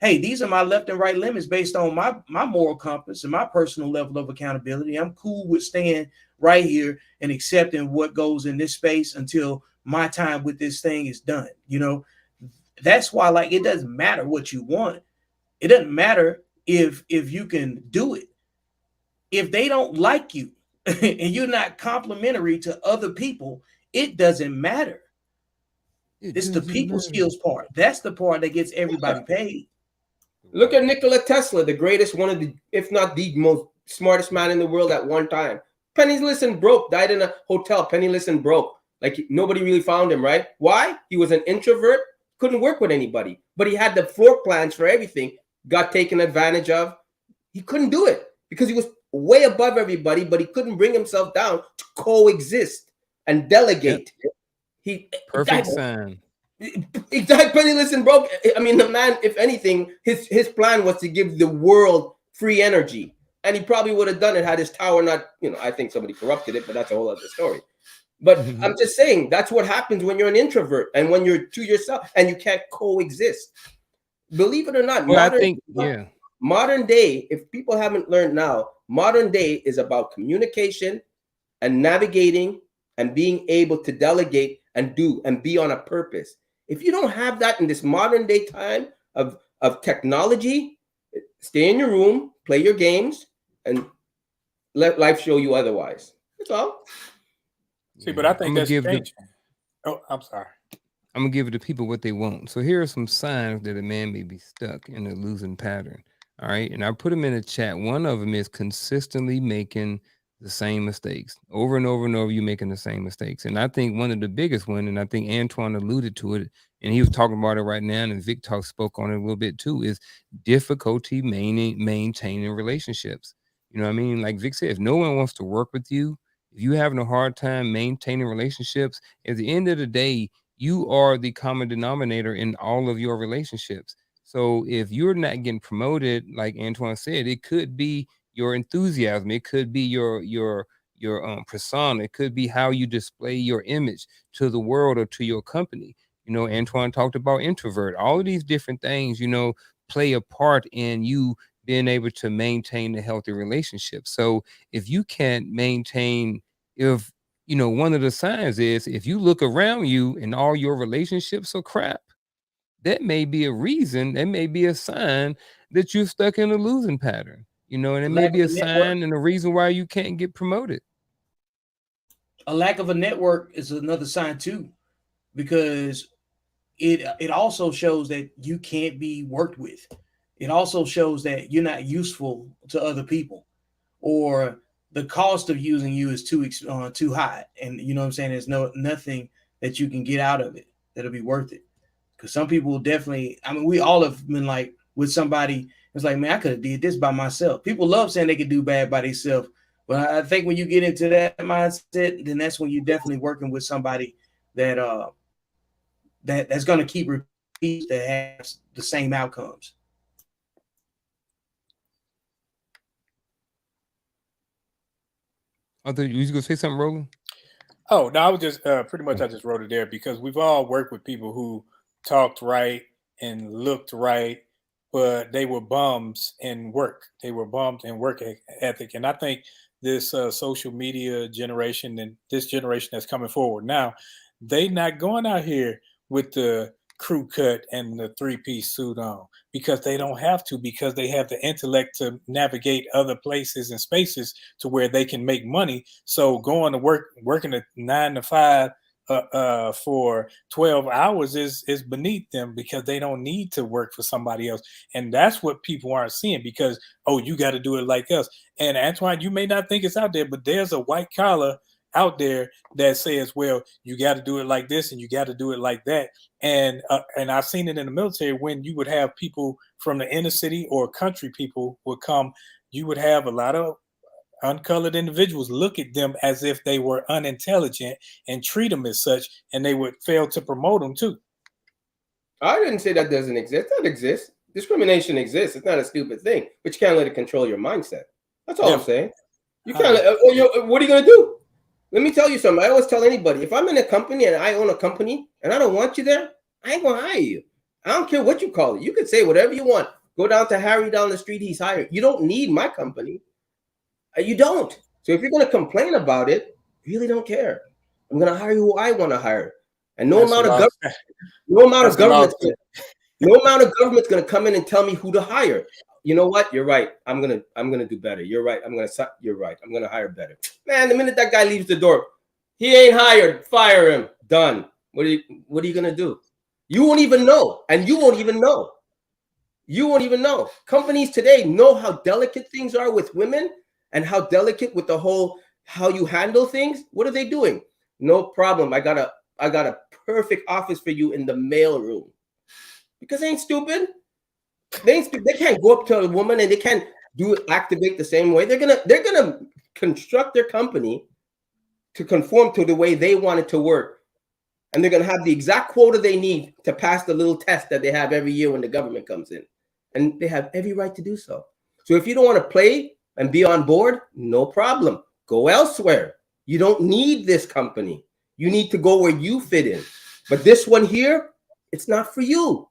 S2: hey, these are my left and right limits based on my moral compass and my personal level of accountability. I'm cool with staying right here and accepting what goes in this space until my time with this thing is done. That's why, like, it doesn't matter what you want. It doesn't matter if you can do it. If they don't like you and you're not complimentary to other people, it doesn't matter.
S1: It
S2: It's the
S1: doesn't
S2: people
S1: matter.
S2: skills part. That's the part that gets everybody paid.
S6: Look at Nikola Tesla, the greatest, one of the, if not the most smartest man in the world at one time. Penniless and broke, died in a hotel, penniless and broke. Like nobody really found him, right? Why? He was an introvert, couldn't work with anybody, but he had the floor plans for everything, got taken advantage of. He couldn't do it because he was way above everybody, but he couldn't bring himself down to coexist and
S1: Yep.
S6: delegate. He
S1: Perfect
S6: died.
S1: sign.
S6: He died penniless and broke. I mean, the man, if anything, his plan was to give the world free energy, and he probably would have done it had his tower not. I think somebody corrupted it, but that's a whole other story. But I'm just saying that's what happens when you're an introvert and when you're to yourself and you can't coexist. Believe it or not,
S1: Well, I think, yeah.
S6: modern day, if people haven't learned now, modern day is about communication and navigating and being able to delegate and do and be on a purpose. If you don't have that in this modern day time of technology, stay in your room, play your games, and let life show you otherwise. That's all.
S5: See, but I
S1: I'm
S5: think
S1: gonna
S5: that's
S1: give the
S5: changing. Oh, I'm sorry.
S1: I'm gonna give the people what they want. So here are some signs that a man may be stuck in a losing pattern. All right. And I put them in the chat. One of them is consistently making the same mistakes over and over and over. You making the same mistakes. And I think one of the biggest one, and I think Antoine alluded to it, and he was talking about it right now, and Vic spoke on it a little bit too, is difficulty maintaining relationships. You know what I mean? Like Vic said, if no one wants to work with you, if you're having a hard time maintaining relationships, at the end of the day, you are the common denominator in all of your relationships. So if you're not getting promoted, like Antoine said, it could be your enthusiasm, it could be your persona, it could be how you display your image to the world or to your company. You know, Antoine talked about introvert. All of these different things, you know, play a part in you being able to maintain a healthy relationship. So if you can't maintain, if you know, one of the signs is if you look around you and all your relationships are crap, that may be a reason, that may be a sign that you're stuck in a losing pattern, you know, and it may
S2: Lack
S1: be
S2: of
S1: a
S2: a network.
S1: sign and a reason why you can't get promoted.
S2: A lack of a network is another sign too, because it also shows that you can't be worked with. It also shows that you're not useful to other people, or the cost of using you is too high, and you know what I'm saying. There's nothing that you can get out of it that'll be worth it. Because some people will definitely. I mean, we all have been like with somebody. It's like, man, I could have did this by myself. People love saying they could do bad by themselves, but I think when you get into that mindset, then that's when you're definitely working with somebody that that's going to keep repeats that has the same outcomes.
S1: I thought you was gonna say something, Roland.
S5: Oh no, I was just pretty much I just wrote it there because we've all worked with people who talked right and looked right, but they were bums in work. They were bummed in work ethic, and I think this social media generation and this generation that's coming forward now, they not going out here with the crew cut and the three-piece suit on because they don't have to, because they have the intellect to navigate other places and spaces to where they can make money. So going to work, working a 9 to 5 for 12 hours is beneath them because they don't need to work for somebody else. And that's what people aren't seeing because, oh, you got to do it like us. And Antoine, you may not think it's out there, but there's a white collar out there that says, well, you got to do it like this and you got to do it like that. And I've seen it in the military when you would have people from the inner city or country people would come, you would have a lot of uncolored individuals look at them as if they were unintelligent and treat them as such, and they would fail to promote them too.
S6: I didn't say that doesn't exist. That exists. Discrimination exists. It's not a stupid thing, but you can't let it control your mindset. That's all I'm saying. You can't. What are you going to do? Let me tell you something. I always tell anybody, if I'm in a company and I own a company and I don't want you there, I ain't going to hire you. I don't care what you call it. You can say whatever you want. Go down to Harry down the street. He's hired. You don't need my company. You don't. So if you're going to complain about it, really don't care. I'm going to hire who I want to hire. And no amount of government's going to come in and tell me who to hire. You know what? You're right. I'm gonna do better. You're right. You're right. I'm gonna hire better. Man, the minute that guy leaves the door, he ain't hired. Fire him. Done. What are you gonna do? You won't even know, and you won't even know. You won't even know. Companies today know how delicate things are with women and how delicate with the whole how you handle things. What are they doing? No problem. I got a perfect office for you in the mail room. Because they ain't stupid. They can't go up to a woman and they can't activate the same way. They're gonna construct their company to conform to the way they want it to work, and they're gonna have the exact quota they need to pass the little test that they have every year when the government comes in, and they have every right to do so. So if you don't want to play and be on board, no problem. Go elsewhere. You don't need this company. You need to go where you fit in. But this one here, it's not for you.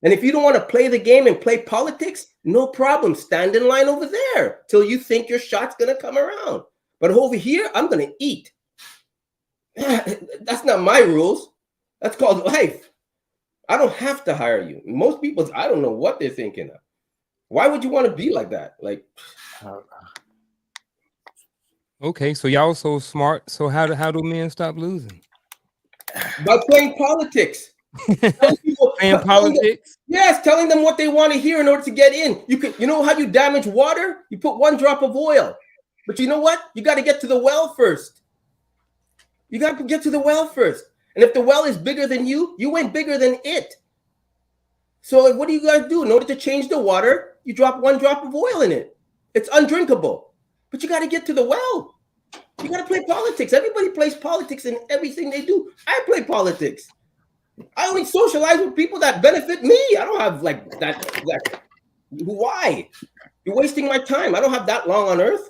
S6: And if you don't want to play the game and play politics, no problem. Stand in line over there till you think your shot's going to come around. But over here, I'm going to eat. That's not my rules. That's called life. I don't have to hire you. Most people, I don't know what they're thinking of. Why would you want to be like that? Like,
S1: Okay, so y'all so smart. So how do men stop losing?
S6: by playing politics. Telling people,
S1: Playing politics.
S6: yes, telling them what they want to hear in order to get in. You know how you damage water? You put 1 drop of oil. But you know what? You got to get to the well first. You got to get to the well first. And if the well is bigger than you went bigger than it. So what do you guys do? In order to change the water, you drop 1 drop of oil in it. It's undrinkable. But you got to get to the well. You got to play politics. Everybody plays politics in everything they do. I play politics. I only socialize with people that benefit me. I don't have like that. Why? You're wasting my time. I don't have that long on earth.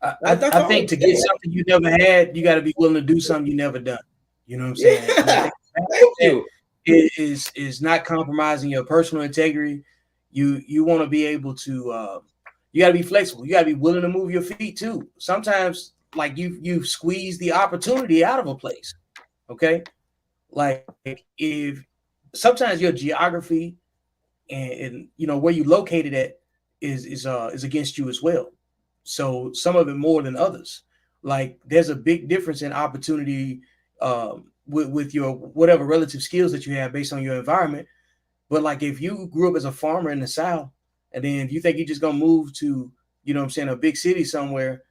S2: I think to get something you never had, you got to be willing to do something you never done. You know what I'm saying?
S6: Yeah. Thank you.
S2: It is not compromising your personal integrity. You want to be able to. You got to be flexible. You got to be willing to move your feet too. Sometimes, like you squeeze the opportunity out of a place. Okay, like if sometimes your geography and you know where you located at is against you as well. So some of it more than others. Like there's a big difference in opportunity with your whatever relative skills that you have based on your environment. But like if you grew up as a farmer in the South, and then if you think you're just gonna move to, you know what I'm saying, a big city somewhere,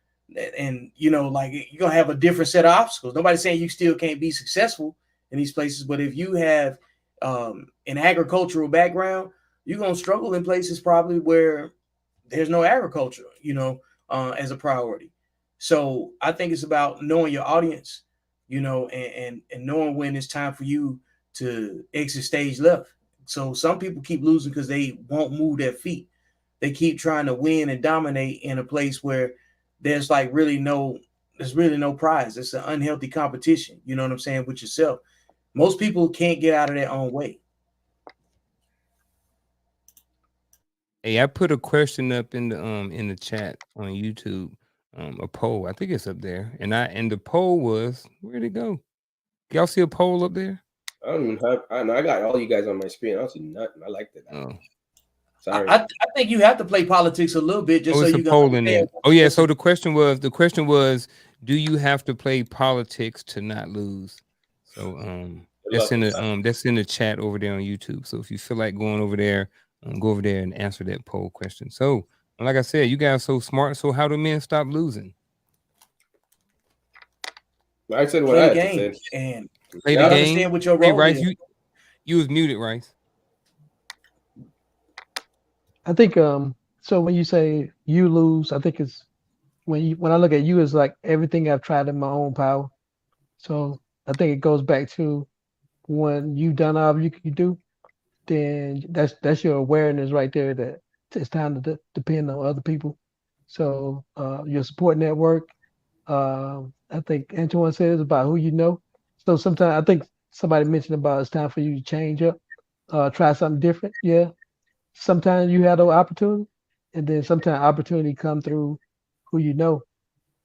S2: and you know, like you're gonna have a different set of obstacles. Nobody's saying you still can't be successful in these places, but if you have an agricultural background, you're gonna struggle in places probably where there's no agriculture, you know, as a priority. So I think it's about knowing your audience, you know, and knowing when it's time for you to exit stage left. So some people keep losing because they won't move their feet. They keep trying to win and dominate in a place where there's really no prize. It's an unhealthy competition. You know what I'm saying, with yourself. Most people can't get out of their own way.
S1: Hey, I put a question up in the chat on YouTube, a poll. I think it's up there, and the poll was, where'd it go? Y'all see a poll up there?
S6: I don't even have. I know I got all you guys on my screen. I don't see nothing. I liked it.
S1: Oh.
S6: Sorry.
S2: I think you have to play politics a little bit just so
S1: it's
S2: you
S1: a poll in there. Oh yeah. So the question was, do you have to play politics to not lose? So that's in the chat over there on YouTube. So if you feel like going over there, go over there and answer that poll question. So like I said, you guys so smart. So how do men stop losing?
S6: I said what
S2: play
S6: I
S2: the
S6: had
S2: game
S6: to say.
S2: and
S1: Play the
S2: understand
S1: game.
S2: what your
S1: Hey,
S2: role
S1: Rice,
S2: is.
S1: you was muted, Rice.
S3: I think so when you say you lose, I think it's when I look at you, it's like everything I've tried in my own power. So I think it goes back to when you've done all you can do, then that's your awareness right there that it's time to depend on other people. So your support network, I think Antoine says about who you know. So sometimes I think somebody mentioned about it's time for you to change up, try something different. Yeah, sometimes you have the opportunity, and then sometimes opportunity come through who you know.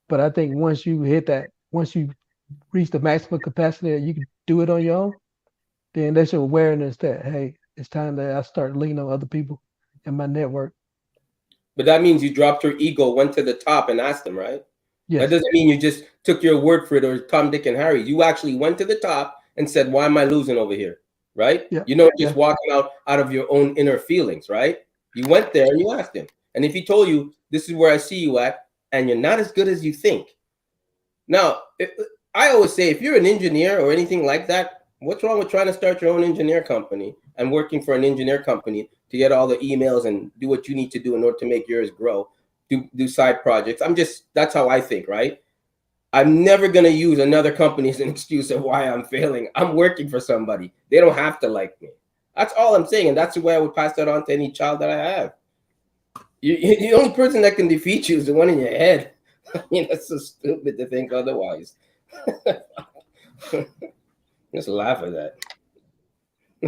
S3: But I think once you reach the maximum capacity that you can do it on your own, then that's your awareness that hey, it's time that I start leaning on other people in my network.
S6: But that means you dropped your ego, went to the top, and asked them, right?
S3: Yes.
S6: That doesn't mean you just took your word for it or Tom, Dick, and Harry. You actually went to the top and said, "Why am I losing over here?" Right?
S3: Yeah.
S6: You know, just walking out of your own inner feelings, right? You went there and you asked him, and if he told you, "This is where I see you at," and you're not as good as you think. Now, I always say, if you're an engineer or anything like that, what's wrong with trying to start your own engineer company and working for an engineer company to get all the emails and do what you need to do in order to make yours grow? Do side projects. That's how I think, right? I'm never going to use another company as an excuse of why I'm failing. I'm working for somebody. They don't have to like me. That's all I'm saying. And that's the way I would pass that on to any child that I have. The only person that can defeat you is the one in your head. I mean, that's so stupid to think otherwise. Just laugh at that.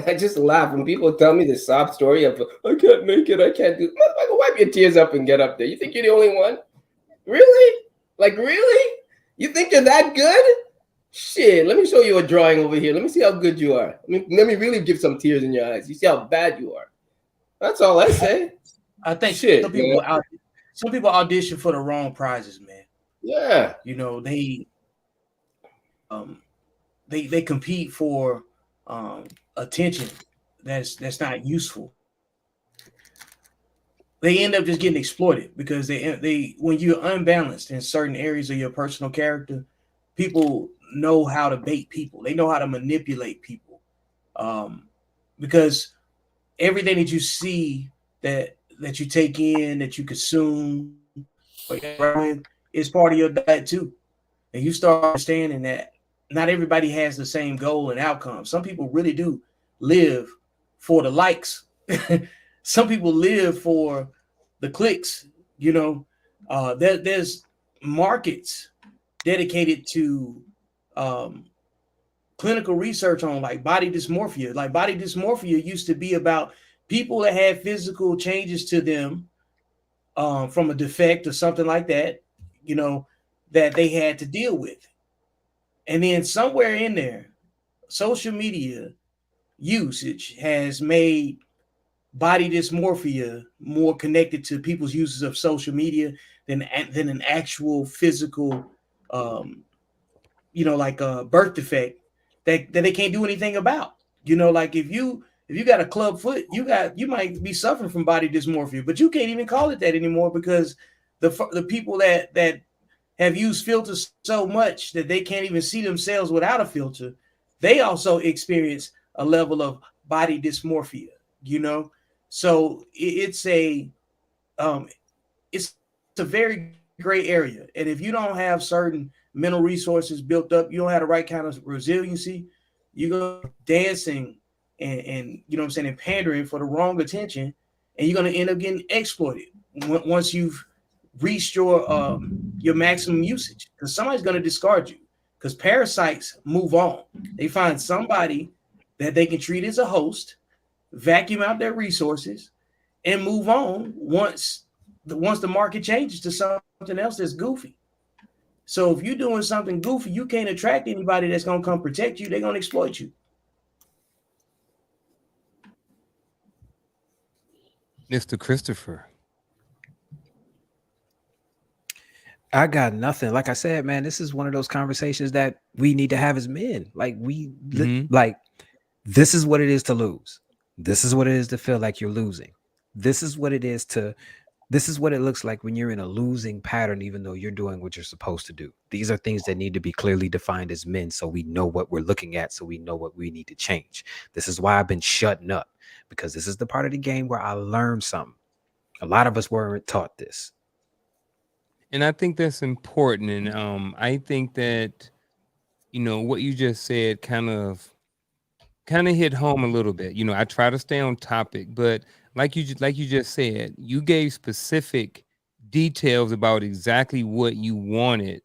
S6: I just laugh when people tell me the sob story of, I can't make it, I can't do it. Motherfucker, wipe your tears up and get up there. You think you're the only one? Really? Like, really? You think you're that good? Shit, let me show you a drawing over here. Let me see how good you are. Let me really give some tears in your eyes. You see how bad you are. That's all I say.
S2: I think
S6: Shit,
S2: some people audition for the wrong prizes, man.
S6: Yeah.
S2: You know, they they compete for attention that's not useful. They end up just getting exploited because they when you're unbalanced in certain areas of your personal character, people know how to bait people. They know how to manipulate people, um, because everything that you see that you take in, that you consume, or interact with, is part of your diet too. And you start understanding that not everybody has the same goal and outcome. Some people really do live for the likes. Some people live for the clicks. You know, there's markets dedicated to um, clinical research on like body dysmorphia. Like body dysmorphia used to be about people that had physical changes to them from a defect or something like that. You know, that they had to deal with. And then somewhere in there, social media usage has made body dysmorphia more connected to people's uses of social media than an actual physical, um, like a birth defect that they can't do anything about. Like if you got a club foot, you might be suffering from body dysmorphia, but you can't even call it that anymore because the people that have used filters so much that they can't even see themselves without a filter, they also experience a level of body dysmorphia. You know, so um, it's a very gray area, and if you don't have certain mental resources built up, you don't have the right kind of resiliency, you're gonna end up dancing and you know what I'm saying, and pandering for the wrong attention, and you're gonna end up getting exploited once you've reached your maximum usage, because somebody's going to discard you, because parasites move on. They find somebody that they can treat as a host, vacuum out their resources, and move on once the market changes to something else that's goofy. So if you're doing something goofy, you can't attract anybody that's going to come protect you. They're going to exploit you.
S1: Mr. Christopher.
S4: I got nothing. Like I said, man, this is one of those conversations that we need to have as men. Like like this is what it is to lose. This is what it is to feel like you're losing. This is what it is to this is what it looks like when you're in a losing pattern, even though you're doing what you're supposed to do. These are things that need to be clearly defined as men so we know what we're looking at, so we know what we need to change. This is why I've been shutting up, because this is the part of the game where I learned something. A lot of us weren't taught this.
S1: And I think that's important. And I think that, what you just said kind of hit home a little bit. I try to stay on topic, but like you just said, you gave specific details about exactly what you wanted.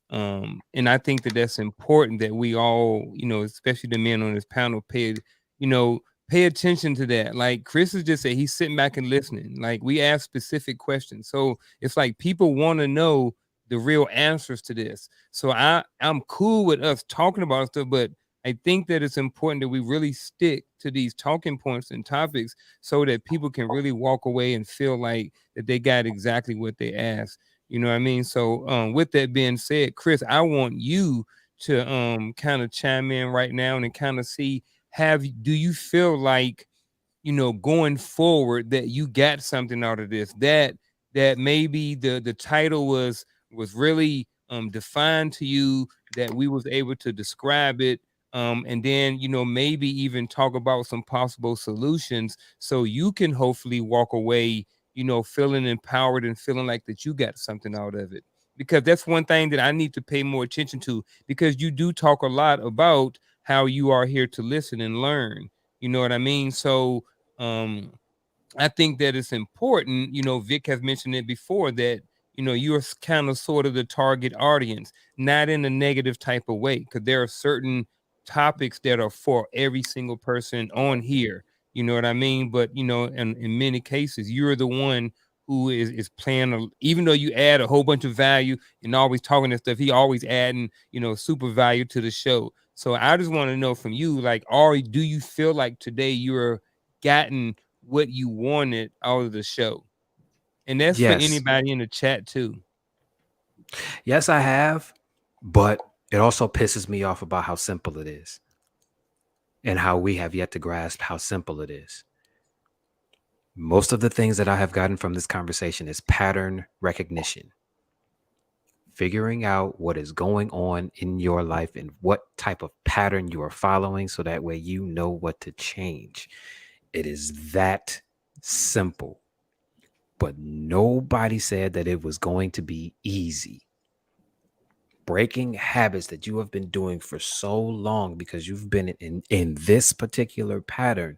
S1: And I think that that's important that we all, especially the men on this panel, you know, pay attention to that. Like Chris has just said, he's sitting back and listening. Like we ask specific questions. So it's like people want to know the real answers to this. So I'm cool with us talking about stuff, but I think that it's important that we really stick to these talking points and topics so that people can really walk away and feel like that they got exactly what they asked. You know what I mean? So with that being said, Chris, I want you to kind of chime in right now and kind of see, do you feel like, going forward that you got something out of this, that maybe the title was really defined to you, that we was able to describe it, and then maybe even talk about some possible solutions so you can hopefully walk away feeling empowered and feeling like that you got something out of it. Because that's one thing that I need to pay more attention to, because you do talk a lot about how you are here to listen and learn. You know what I mean? So um I think that it's important. Vic has mentioned it before that, you're kind of sort of the target audience, not in a negative type of way, because there are certain topics that are for every single person on here. You know what I mean? But, in many cases, you're the one who is playing, even though you add a whole bunch of value and always talking and stuff, he always adding, super value to the show. So I just want to know from you, like, Ari, do you feel like today you're gotten what you wanted out of the show? And that's for
S4: Yes.
S1: anybody in the chat too.
S4: Yes, I have. But It also pisses me off about how simple it is and how we have yet to grasp how simple it is. Most of the things that I have gotten from this conversation is pattern recognition, figuring out what is going on in your life and what type of pattern you are following so that way you know what to change. It is that simple. But nobody said that it was going to be easy. Breaking habits that you have been doing for so long because you've been in this particular pattern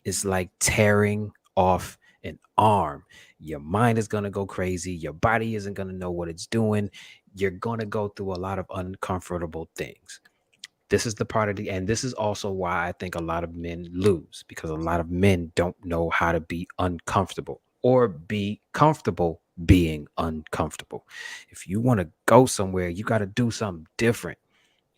S4: is like tearing off an arm. Your mind is going to go crazy. Your body isn't going to know what it's doing. You're going to go through a lot of uncomfortable things. This is the part of and this is also why I think a lot of men lose, because a lot of men don't know how to be uncomfortable or be comfortable being uncomfortable. If you want to go somewhere, you got to do something different.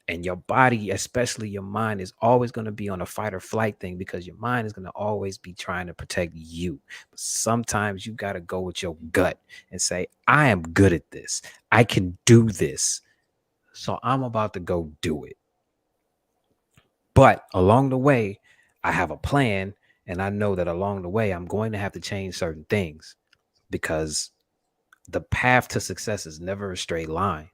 S4: And your body, especially your mind, is always going to be on a fight or flight thing because your mind is going to always be trying to protect you. But sometimes you got to go with your gut and say, I am good at this. I can do this. So I'm about to go do it. But along the way, I have a plan, and I know that along the way, I'm going to have to change certain things because the path to success is never a straight line.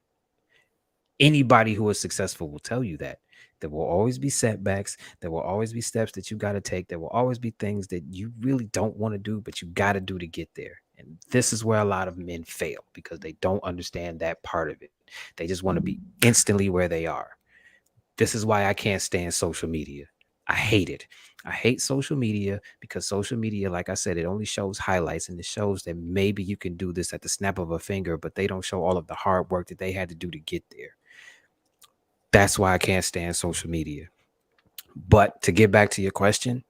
S4: Anybody who is successful will tell you that. There will always be setbacks. There will always be steps that you got to take. There will always be things that you really don't want to do, but you got to do to get there. And this is where a lot of men fail because they don't understand that part of it. They just want to be instantly where they are. This is why I can't stand social media. I hate it. I hate social media because social media, like I said, it only shows highlights and it shows that maybe you can do this at the snap of a finger, but they don't show all of the hard work that they had to do to get there. That's why I can't stand social media. But to get back to your question,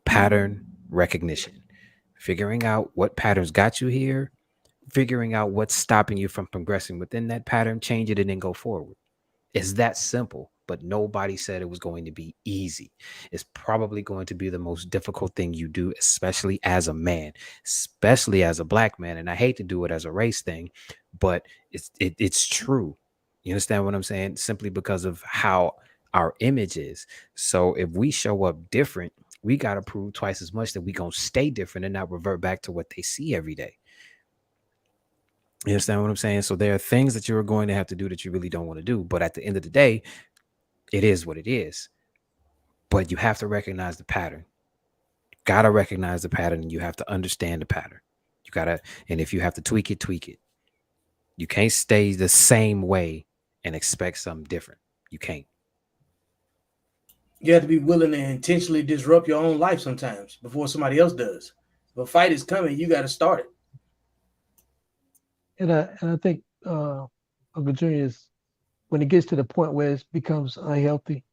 S4: pattern recognition, figuring out what patterns got you here, figuring out what's stopping you from progressing within that pattern, change it and then go forward. It's that simple, but nobody said it was going to be easy. It's probably going to be the most difficult thing you do, especially as a man, especially as a black man. And I hate to do it as a race thing, but it's true. You understand what I'm saying? Simply because of how our image is. So if we show up different, we got to prove twice as much that we going to stay different and not revert back to what they see every day. You understand what I'm saying? So there are things that you're going to have to do that you really don't want to do. But at the end of the day, it is what it is. But you have to recognize the pattern. Got to recognize the pattern and you have to understand the pattern. You got to, and if you have to tweak it, tweak it. You can't stay the same way and expect something different. You can't.
S2: You have to be willing to intentionally disrupt your own life sometimes before somebody else does. If a fight is coming, you got to start it.
S3: And I think Uncle Junior is when it gets to the point where it becomes unhealthy.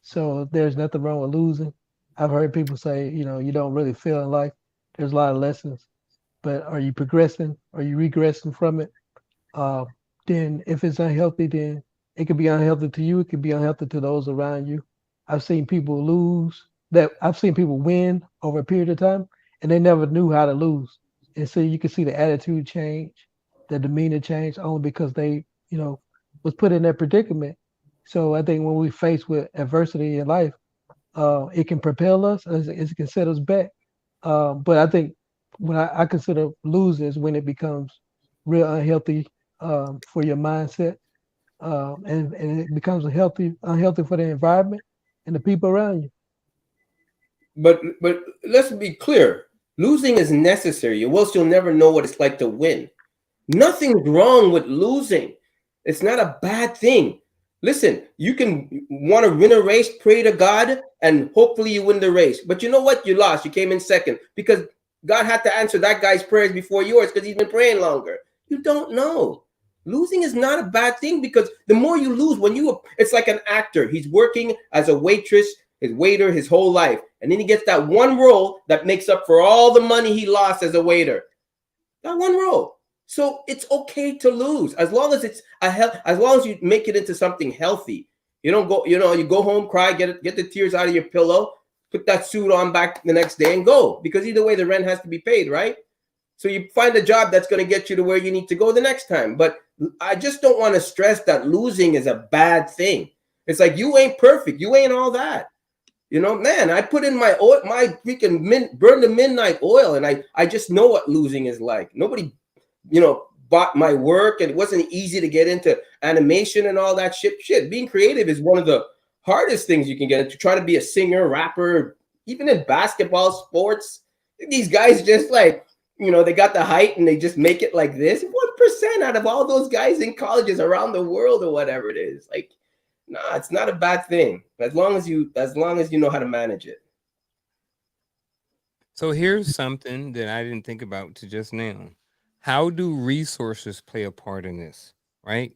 S3: So there's nothing wrong with losing. I've heard people say, you don't really feel in life. There's a lot of lessons, but are you progressing? Are you regressing from it? Uh, then if it's unhealthy, then it could be unhealthy to you. It could be unhealthy to those around you. I've seen people lose that I've seen people win over a period of time and they never knew how to lose. And so you can see the attitude change, the demeanor change only because they, was put in that predicament. So I think when we face with adversity in life, it can propel us, as it can set us back. But I think when I consider losing is when it becomes real unhealthy for your mindset, and it becomes unhealthy for the environment and the people around you.
S6: But let's be clear. Losing is necessary, or else you'll never know what it's like to win. Nothing's wrong with losing. It's not a bad thing. Listen, you can want to win a race, pray to God, and hopefully you win the race. But you know what? You lost. You came in second because God had to answer that guy's prayers before yours because he's been praying longer. You don't know. Losing is not a bad thing because the more you lose, it's like an actor. He's working as a waitress, his waiter, his whole life. And then he gets that one role that makes up for all the money he lost as a waiter. That one role. So it's okay to lose as long as as long as you make it into something healthy. You don't go, you go home, cry, get the tears out of your pillow, put that suit on back the next day and go, because either way the rent has to be paid, right? So you find a job that's going to get you to where you need to go the next time. But I just don't want to stress that losing is a bad thing. It's like, you ain't perfect. You ain't all that. You know, man, I put in my oil, my freaking burn the midnight oil, and I just know what losing is like. Nobody, bought my work, and it wasn't easy to get into animation and all that shit. Being creative is one of the hardest things you can get into. Try to be a singer, rapper, even in basketball, sports. These guys just like, they got the height and they just make it like this. 1% out of all those guys in colleges around the world or whatever it is. Like, no, it's not a bad thing as long as you know how to manage it.
S1: So here's something that I didn't think about to just now. How do resources play a part in this? Right?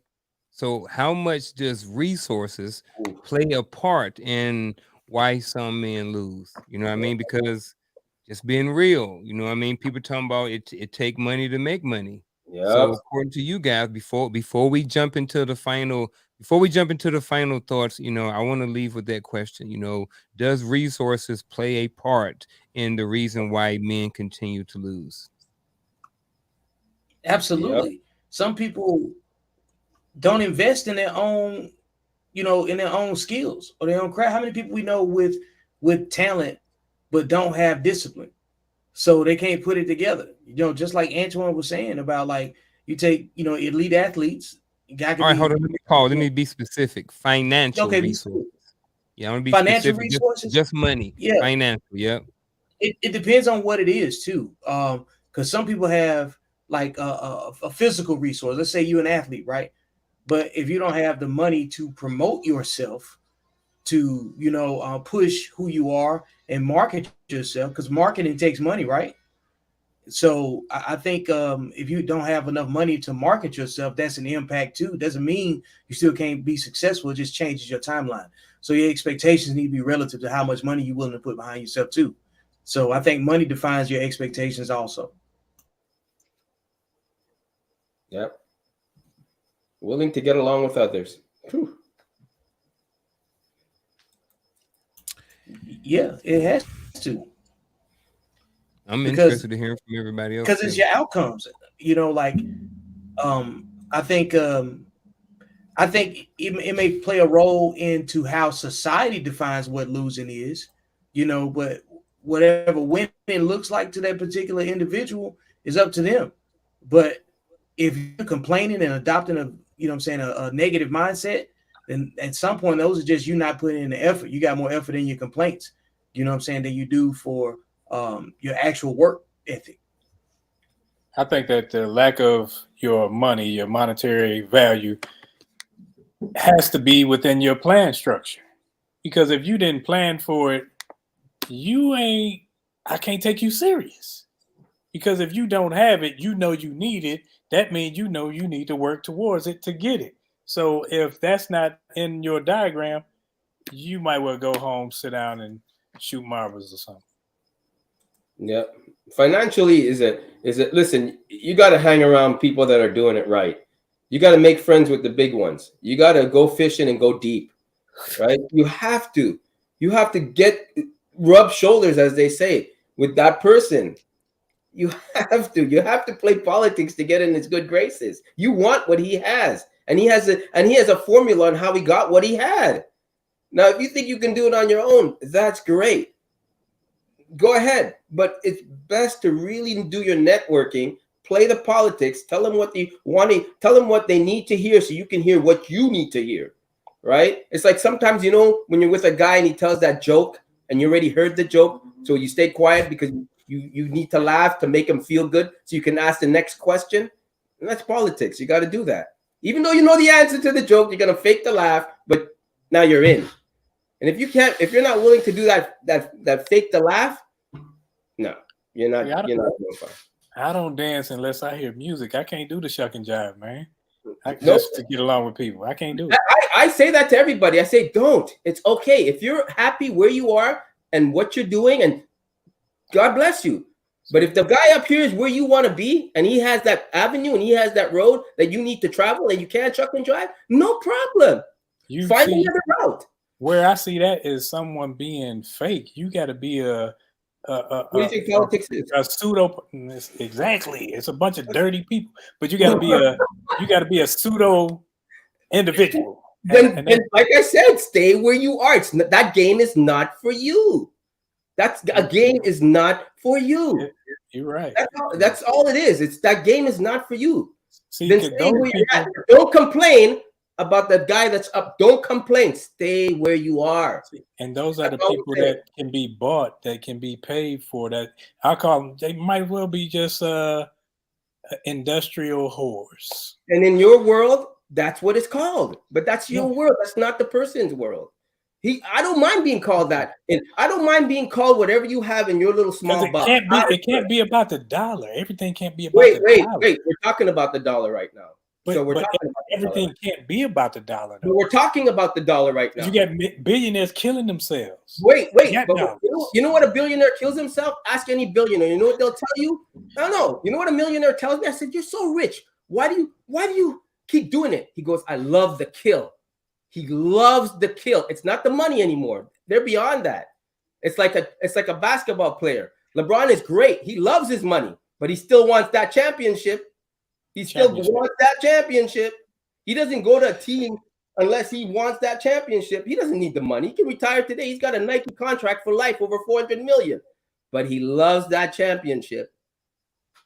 S1: So how much does resources play a part in why some men lose? You know what I mean? Because just being real, you know what I mean? People talking about it take money to make money. So
S6: Yep.
S1: according to you guys, before we jump into the final thoughts, I want to leave with that question. Does resources play a part in the reason why men continue to lose?
S6: Yep.
S2: Absolutely. Some people don't invest in their own, in their own skills or their own craft. How many people we know with talent but don't have discipline? So they can't put it together. Just like Antoine was saying about, like, you take, elite athletes. Guy could
S1: All right,
S2: be
S1: hold on. Let me pause. Let me be specific. Financial
S2: okay.
S1: resources. Yeah, I want to be
S2: Financial
S1: specific.
S2: resources.
S1: Just money.
S2: Yeah,
S1: Financial. Yep.
S2: it depends on what it is too. Because some people have like a physical resource. Let's say you're an athlete, right? But if you don't have the money to promote yourself, to push who you are and market yourself, because marketing takes money, right? So I think if you don't have enough money to market yourself, that's an impact too. Doesn't mean you still can't be successful. It just changes your timeline. So your expectations need to be relative to how much money you're willing to put behind yourself too. So I think money defines your expectations also.
S6: Yep. Willing to get along with others. Whew.
S2: Yeah, it has to,
S1: I'm
S2: because
S1: interested to hear from everybody else
S2: it's
S1: too.
S2: your outcomes. Like um, I think um, I think it may play a role into how society defines what losing is, but whatever winning looks like to that particular individual is up to them. But if you're complaining and adopting a negative mindset, then at some point those are just you not putting in the effort. You got more effort in your complaints, than you do for your actual work ethic.
S5: I think that the lack of your money, your monetary value, has to be within your plan structure. Because if you didn't plan for it, I can't take you serious. Because if you don't have it, you need it. That means you need to work towards it to get it. So if that's not in your diagram, you might well go home, sit down, and shoot marbles or something.
S6: Yep. Financially is it listen, you got to hang around people that are doing it right. You got to make friends with the big ones. You got to go fishing and go deep, right? You have to rub shoulders, as they say, with that person. You have to play politics to get in his good graces. You want what he has, and he has a formula on how he got what he had. Now, if you think you can do it on your own, that's great. Go ahead, but it's best to really do your networking, play the politics, tell them what they want to, tell them what they need to hear so you can hear what you need to hear, right? It's like sometimes, when you're with a guy and he tells that joke and you already heard the joke, so you stay quiet because you need to laugh to make him feel good so you can ask the next question. And that's politics. You got to do that. Even though you know the answer to the joke, you're going to fake the laugh, but now you're in. And if you're not willing to do that fake the laugh, no, you're not.
S5: See,
S6: You're not going far.
S5: I don't dance unless I hear music. I can't do the shuck and jive, man.
S6: Nope.
S5: Just to get along with people. I can't do it.
S6: I say that to everybody. I say, don't. It's okay if you're happy where you are and what you're doing, and God bless you. But if the guy up here is where you want to be, and he has that avenue and he has that road that you need to travel, and you can't chuck and drive, no problem. Find another route.
S5: Where I see that is someone being fake. You got to be a
S6: What do you think politics is?
S5: a pseudo. Exactly, it's a bunch of dirty people. But you got to be a pseudo individual.
S6: Then, like I said, stay where you are. That game is not for you. A game is not for you.
S5: You're right.
S6: That's all it is. It's that game is not for you.
S5: See,
S6: Then stay where you're at. Don't complain about the guy that's up. Don't complain. Stay where you are.
S5: And those are the people that can be bought, that can be paid for. That I call them. They might well be just industrial whores.
S6: And in your world, that's what it's called. But that's your world. That's not the person's world. I don't mind being called that, and I don't mind being called whatever you have in your little small box.
S5: It can't be about the dollar. Everything can't be about
S6: the dollar. Wait. We're talking about the dollar right now.
S5: But everything can't be about the dollar.
S6: But we're talking about the dollar right now.
S5: You got billionaires killing themselves.
S6: Wait. But you know what a billionaire kills himself? Ask any billionaire. You know what they'll tell you? I don't know. You know what a millionaire tells me? I said, "You're so rich. Why do you keep doing it?" He goes, "I love the kill." He loves the kill. It's not the money anymore. They're beyond that. It's like a basketball player. LeBron is great. He loves his money, but he still wants that championship. He still wants that championship. He doesn't go to a team unless he wants that championship. He doesn't need the money. He can retire today. He's got a Nike contract for life, over $400 million. But he loves that championship.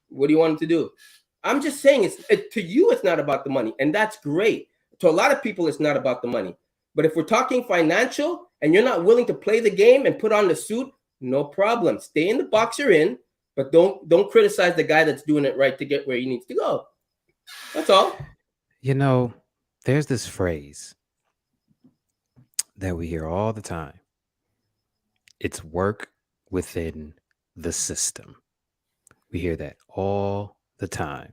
S6: What do you want him to do? I'm just saying, to you, it's not about the money, and that's great. To a lot of people, it's not about the money. But if we're talking financial and you're not willing to play the game and put on the suit, no problem. Stay in the box you're in, but don't criticize the guy that's doing it right to get where he needs to go. That's all.
S4: You know, there's this phrase that we hear all the time. It's work within the system. We hear that all the time.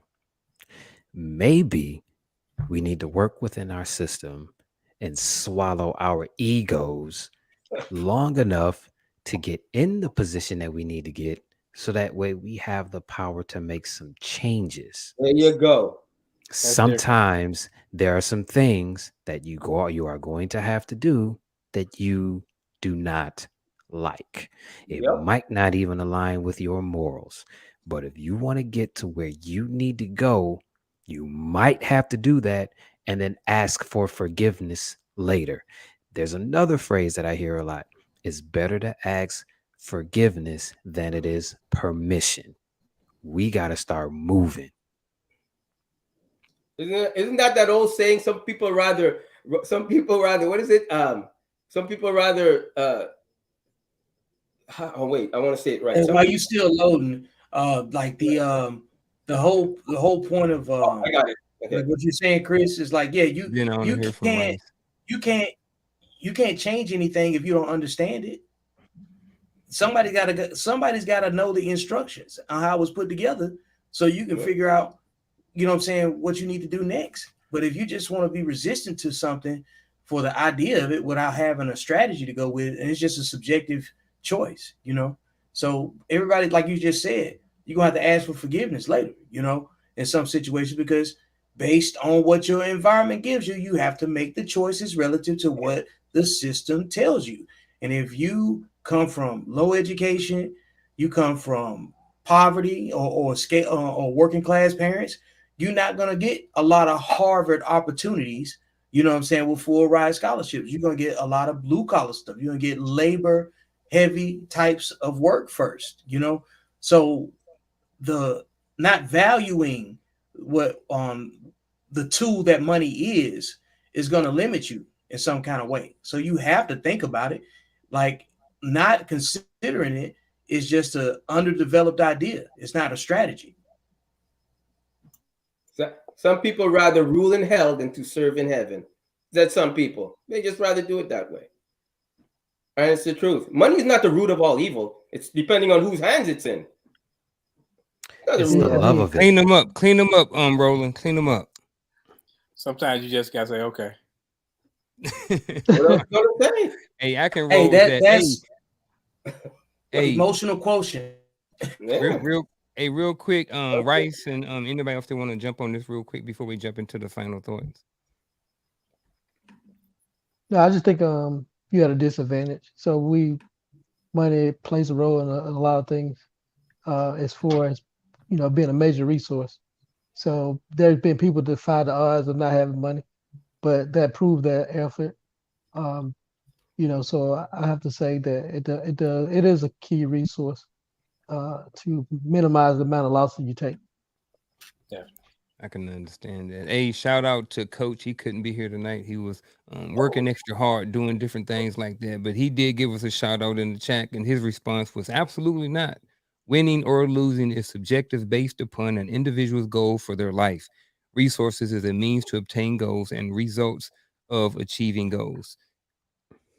S4: Maybe we need to work within our system and swallow our egos long enough to get in the position that we need to get, so that way we have the power to make some changes.
S6: There you go.
S4: Sometimes there are some things that you are going to have to do that you do not like. It might not even align with your morals, but if you want to get to where you need to go, you might have to do that and then ask for forgiveness later. There's another phrase that I hear a lot. It's better to ask forgiveness than it is permission. We got to start moving.
S6: Isn't that old saying? Some people rather, what is it? Some people rather, oh wait, I want to say it right.
S2: And while you still loading, like the whole point of
S6: I got it. Okay.
S2: Like what you're saying, Chris, is like, yeah, you can't change anything if you don't understand it. Somebody's got to know the instructions on how it was put together, so you can figure out, you know what I'm saying, what you need to do next. But if you just want to be resistant to something for the idea of it without having a strategy to go with, and it's just a subjective choice, you know. So everybody, like you just said, you're gonna have to ask for forgiveness later, you know, in some situations, because based on what your environment gives you, you have to make the choices relative to what the system tells you. And if you come from low education, you come from poverty or working class parents, you're not going to get a lot of Harvard opportunities, you know what I'm saying, with full ride scholarships. You're going to get a lot of blue collar stuff. You're going to get labor heavy types of work first, you know. So the not valuing what the tool that money is going to limit you in some kind of way. So you have to think about it. Like, not considering it is just an underdeveloped idea. It's not a strategy.
S6: Some people rather rule in hell than to serve in heaven. That's some people. They just rather do it that way. And it's the truth. Money is not the root of all evil. It's depending on whose hands it's in.
S4: It's the love of it.
S1: Clean them up, Roland. Clean them up.
S5: Sometimes you just gotta say, okay.
S1: Hey, I can roll that.
S2: That's emotional quotient.
S1: Real quick, Rice and anybody else that want to jump on this real quick before we jump into the final thoughts.
S3: No, I just think you had a disadvantage. So we money plays a role in a lot of things, as far as being a major resource. So there's been people that defy the odds of not having money, but that prove their effort. Um, so I have to say that it is a key resource to minimize the amount of losses you take.
S5: Yeah.
S1: I can understand that. Hey, shout out to Coach. He couldn't be here tonight. He was working extra hard, doing different things like that. But he did give us a shout out in the chat, and his response was absolutely not. Winning or losing is subjective based upon an individual's goal for their life. Resources is a means to obtain goals and results of achieving goals.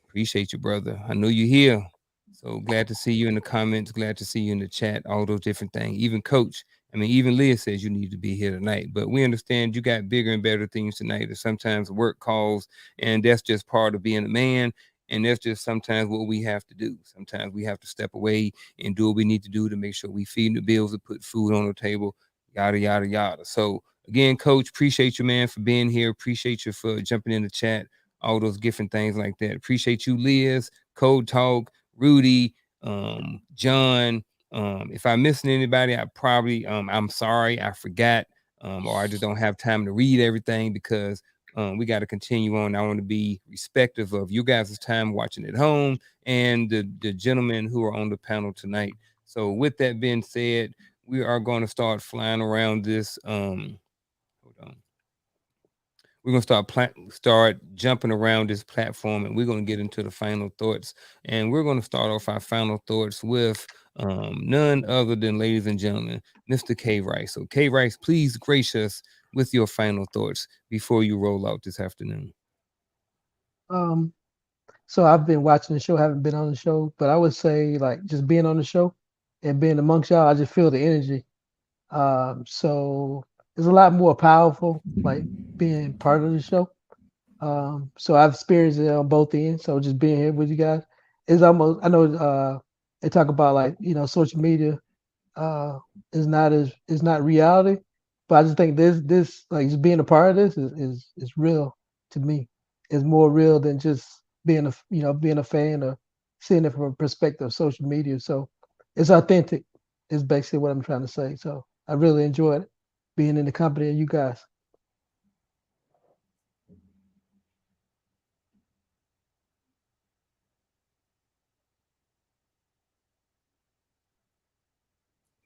S1: Appreciate you, brother. I know you're here. So glad to see you in the comments. Glad to see you in the chat. All those different things. Even Coach. I mean, even Leah says you need to be here tonight. But we understand you got bigger and better things tonight. And sometimes work calls, and that's just part of being a man. And that's just sometimes what we have to do. Sometimes we have to step away and do what we need to do to make sure we feed the bills and put food on the table. Yada yada yada. So again, Coach, appreciate you, man, for being here. Appreciate you for jumping in the chat, all those different things like that. Appreciate you, Liz, Code Talk, Rudy, John. If I'm missing anybody, I'm sorry, I forgot, or I just don't have time to read everything because we got to continue on. I want to be respectful of you guys' time watching at home and the gentlemen who are on the panel tonight. So with that being said, we are going to start flying around this. Hold on. We're gonna start jumping around this platform, and we're gonna get into the final thoughts. And we're gonna start off our final thoughts with none other than, ladies and gentlemen, Mr. K Rice. So K Rice, please grace us with your final thoughts before you roll out this afternoon.
S3: Um, so I've been watching the show, haven't been on the show, but I would say like just being on the show and being amongst y'all, I just feel the energy. So it's a lot more powerful, like being part of the show. So I've experienced it on both ends. So just being here with you guys is almost, I know, they talk about like, social media, uh, is not reality, but I just think this like just being a part of this is real to me. It's more real than just being being a fan or seeing it from a perspective of social media. So it's authentic, is basically what I'm trying to say. So I really enjoyed being in the company of you guys.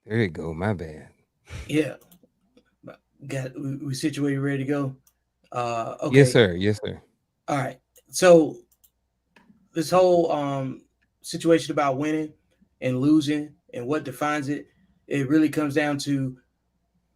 S1: There you go. My bad.
S2: Yeah, got we situated, ready to go.
S1: Yes,
S2: Okay,
S1: sir. Yes, sir.
S2: all right. So this whole situation about winning and losing and what defines it, it really comes down to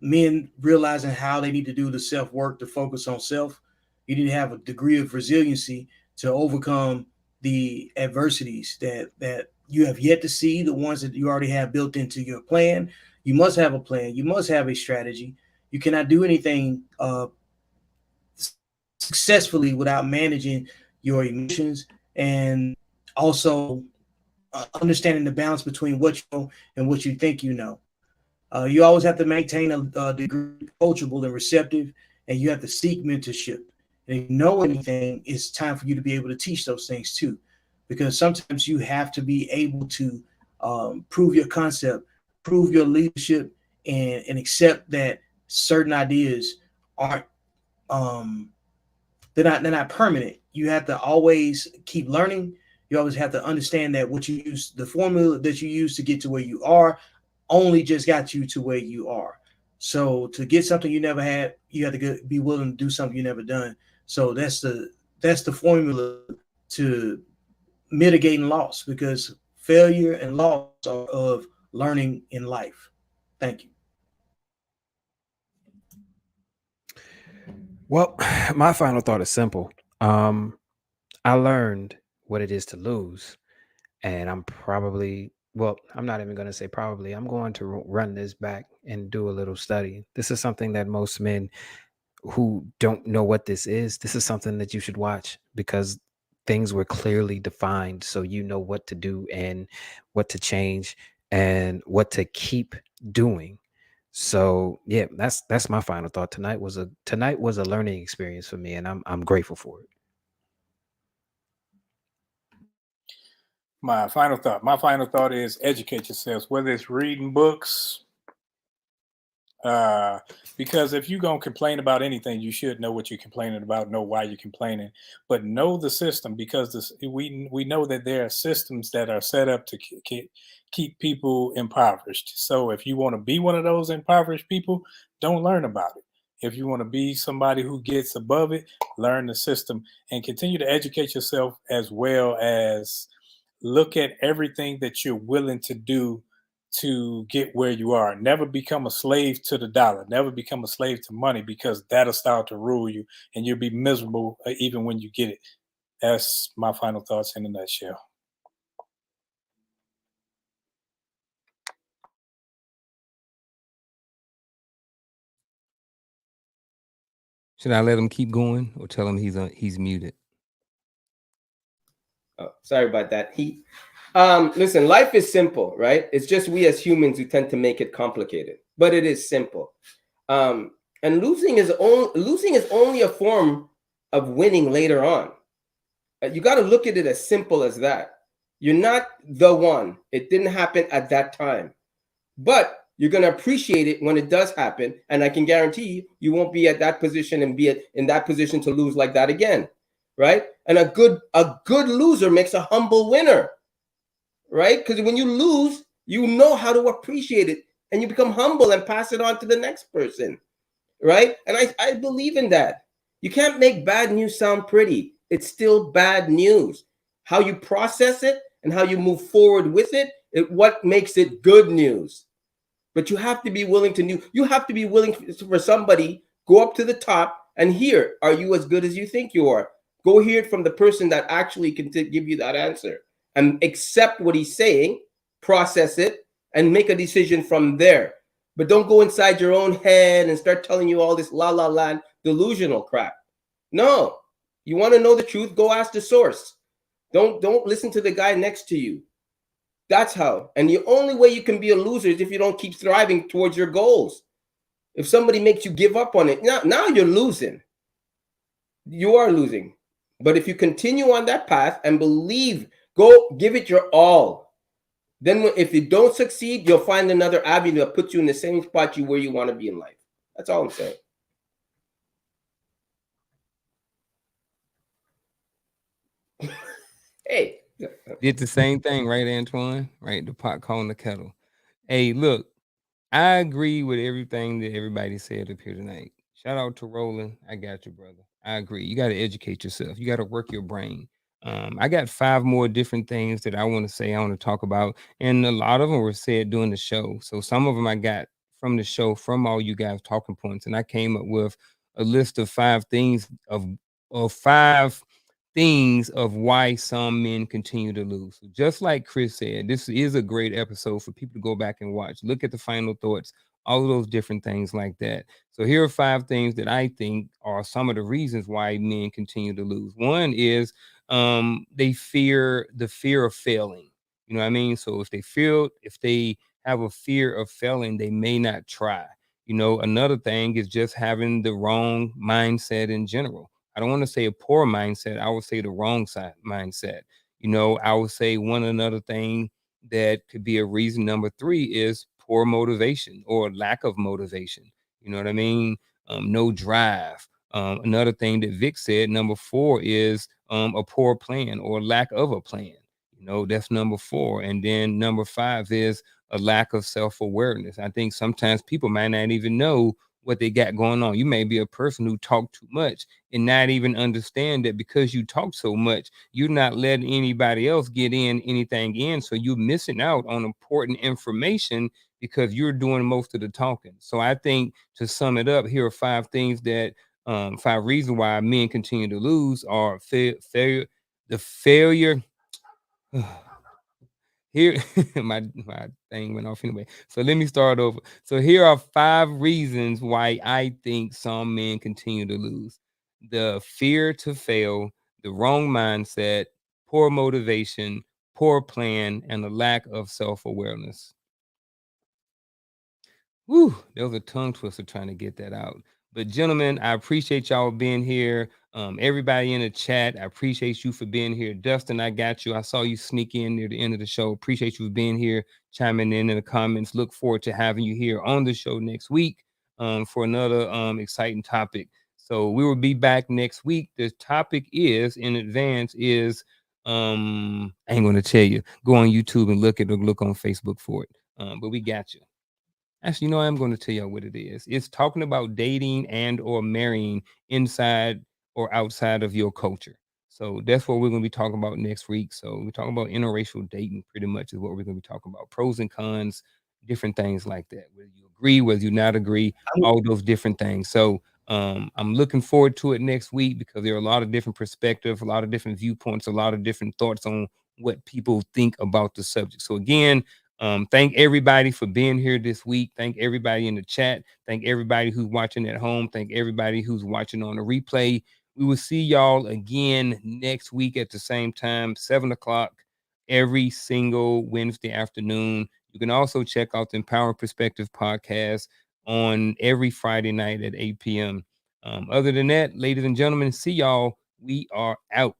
S2: men realizing how they need to do the self work to focus on self. You need to have a degree of resiliency to overcome the adversities that you have yet to see, the ones that you already have built into your plan. You must have a plan. You must have a strategy. You cannot do anything successfully without managing your emotions and also understanding the balance between what you know and what you think you know. You always have to maintain a degree coachable and receptive, and you have to seek mentorship. And if you know anything, it's time for you to be able to teach those things too, because sometimes you have to be able to prove your concept, prove your leadership, and accept that certain ideas aren't um, they're not permanent. You have to always keep learning. You always have to understand that what you use, the formula that you use to get to where you are, only just got you to where you are. So to get something you never had, you have to be willing to do something you never done. So that's the formula to mitigating loss, because failure and loss are of learning in life. Thank you.
S4: Well, my final thought is simple. Um, I learned what it is to lose, and I'm not even going to say probably. I'm going to run this back and do a little study. This is something that most men who don't know what this is something that you should watch because things were clearly defined so you know what to do and what to change and what to keep doing. So yeah, that's my final thought. Tonight was a learning experience for me, and I'm grateful for it.
S5: My final thought. My final thought is educate yourselves, whether it's reading books, uh, because if you're gonna complain about anything, you should know what you're complaining about, know why you're complaining, but know the system because we know that there are systems that are set up to keep people impoverished. So if you want to be one of those impoverished people, don't learn about it. If you want to be somebody who gets above it, learn the system and continue to educate yourself as well as look at everything that you're willing to do to get where you are. Never become a slave to the dollar. Never become a slave to money because that'll start to rule you and you'll be miserable even when you get it. That's my final thoughts in a nutshell.
S1: Should I let him keep going or tell him he's muted?
S6: Oh, sorry about that. Listen, life is simple, right? It's just we as humans who tend to make it complicated, but it is simple. And losing is only a form of winning later on. You got to look at it as simple as that. You're not the one. It didn't happen at that time, but you're going to appreciate it when it does happen. And I can guarantee you, you won't be at that position and be in that position to lose like that again, right? And a good loser makes a humble winner, right? Because when you lose, you know how to appreciate it and you become humble and pass it on to the next person, right? And I believe in that. You can't make bad news sound pretty. It's still bad news. How you process it and how you move forward with it, what makes it good news. But you have to be willing to you have to be willing for somebody go up to the top and hear, are you as good as you think you are? Go hear it from the person that actually can give you that answer and accept what he's saying, process it, and make a decision from there. But don't go inside your own head and start telling you all this la la land delusional crap. No, you want to know the truth? Go ask the source. Don't listen to the guy next to you. That's how. And the only way you can be a loser is if you don't keep striving towards your goals. If somebody makes you give up on it, now you're losing. You are losing. But if you continue on that path and believe, go give it your all. Then if you don't succeed, you'll find another avenue that puts you in the same spot where you want to be in life. That's all I'm saying. Hey.
S1: Did the same thing, right, Antoine? Right, the pot calling the kettle. Hey, look, I agree with everything that everybody said up here tonight. Shout out to Roland. I got you, brother. I agree. You got to educate yourself. You got to work your brain. I got 5 more different things that I want to say. I want to talk about, and a lot of them were said during the show. So some of them I got from the show, from all you guys talking points, and I came up with a list of 5 things of 5 things of why some men continue to lose. So just like Chris said, this is a great episode for people to go back and watch. Look at the final thoughts, all of those different things like that. So here are 5 things that I think are some of the reasons why men continue to lose. One is they fear the fear of failing. You know what I mean? So if they have a fear of failing, they may not try. You know, another thing is just having the wrong mindset in general. I don't want to say a poor mindset. I would say the wrong side mindset. You know, I would say one another thing that could be a reason. Number 3 is poor motivation or lack of motivation. You know what I mean? No drive. Another thing that Vic said, number 4 is a poor plan or lack of a plan. You know, that's number 4. And then number 5 is a lack of self-awareness. I think sometimes people might not even know what they got going on. You may be a person who talk too much and not even understand that because you talk so much, you're not letting anybody else get in anything in. So you're missing out on important information because you're doing most of the talking. So I think to sum it up, here are 5 things that 5 reasons why men continue to lose are failure, the failure. Here, my thing went off anyway. So let me start over. So here are 5 reasons why I think some men continue to lose: the fear to fail, the wrong mindset, poor motivation, poor plan, and the lack of self-awareness. Woo, there was a tongue twister trying to get that out. But gentlemen, I appreciate y'all being here. Everybody in the chat, I appreciate you for being here. Dustin, I got you. I saw you sneak in near the end of the show. Appreciate you for being here, chiming in the comments. Look forward to having you here on the show next week for another exciting topic. So we will be back next week. The topic is in advance is I ain't gonna tell you. Go on YouTube and look on Facebook for it. But we got you. Actually, I'm going to tell y'all what it is. It's talking about dating and or marrying inside or outside of your culture. So that's what we're going to be talking about next week. So we're talking about interracial dating pretty much is what we're going to be talking about. Pros and cons, different things like that. Whether you agree, whether you not agree, all those different things. So I'm looking forward to it next week because there are a lot of different perspectives, a lot of different viewpoints, a lot of different thoughts on what people think about the subject. So again, thank everybody for being here this week. Thank everybody in the chat. Thank everybody who's watching at home. Thank everybody who's watching on the replay. We will see y'all again next week at the same time, 7 o'clock, every single Wednesday afternoon. You can also check out the Empower Perspective podcast on every Friday night at 8 p.m. Other than that, ladies and gentlemen, see y'all. We are out.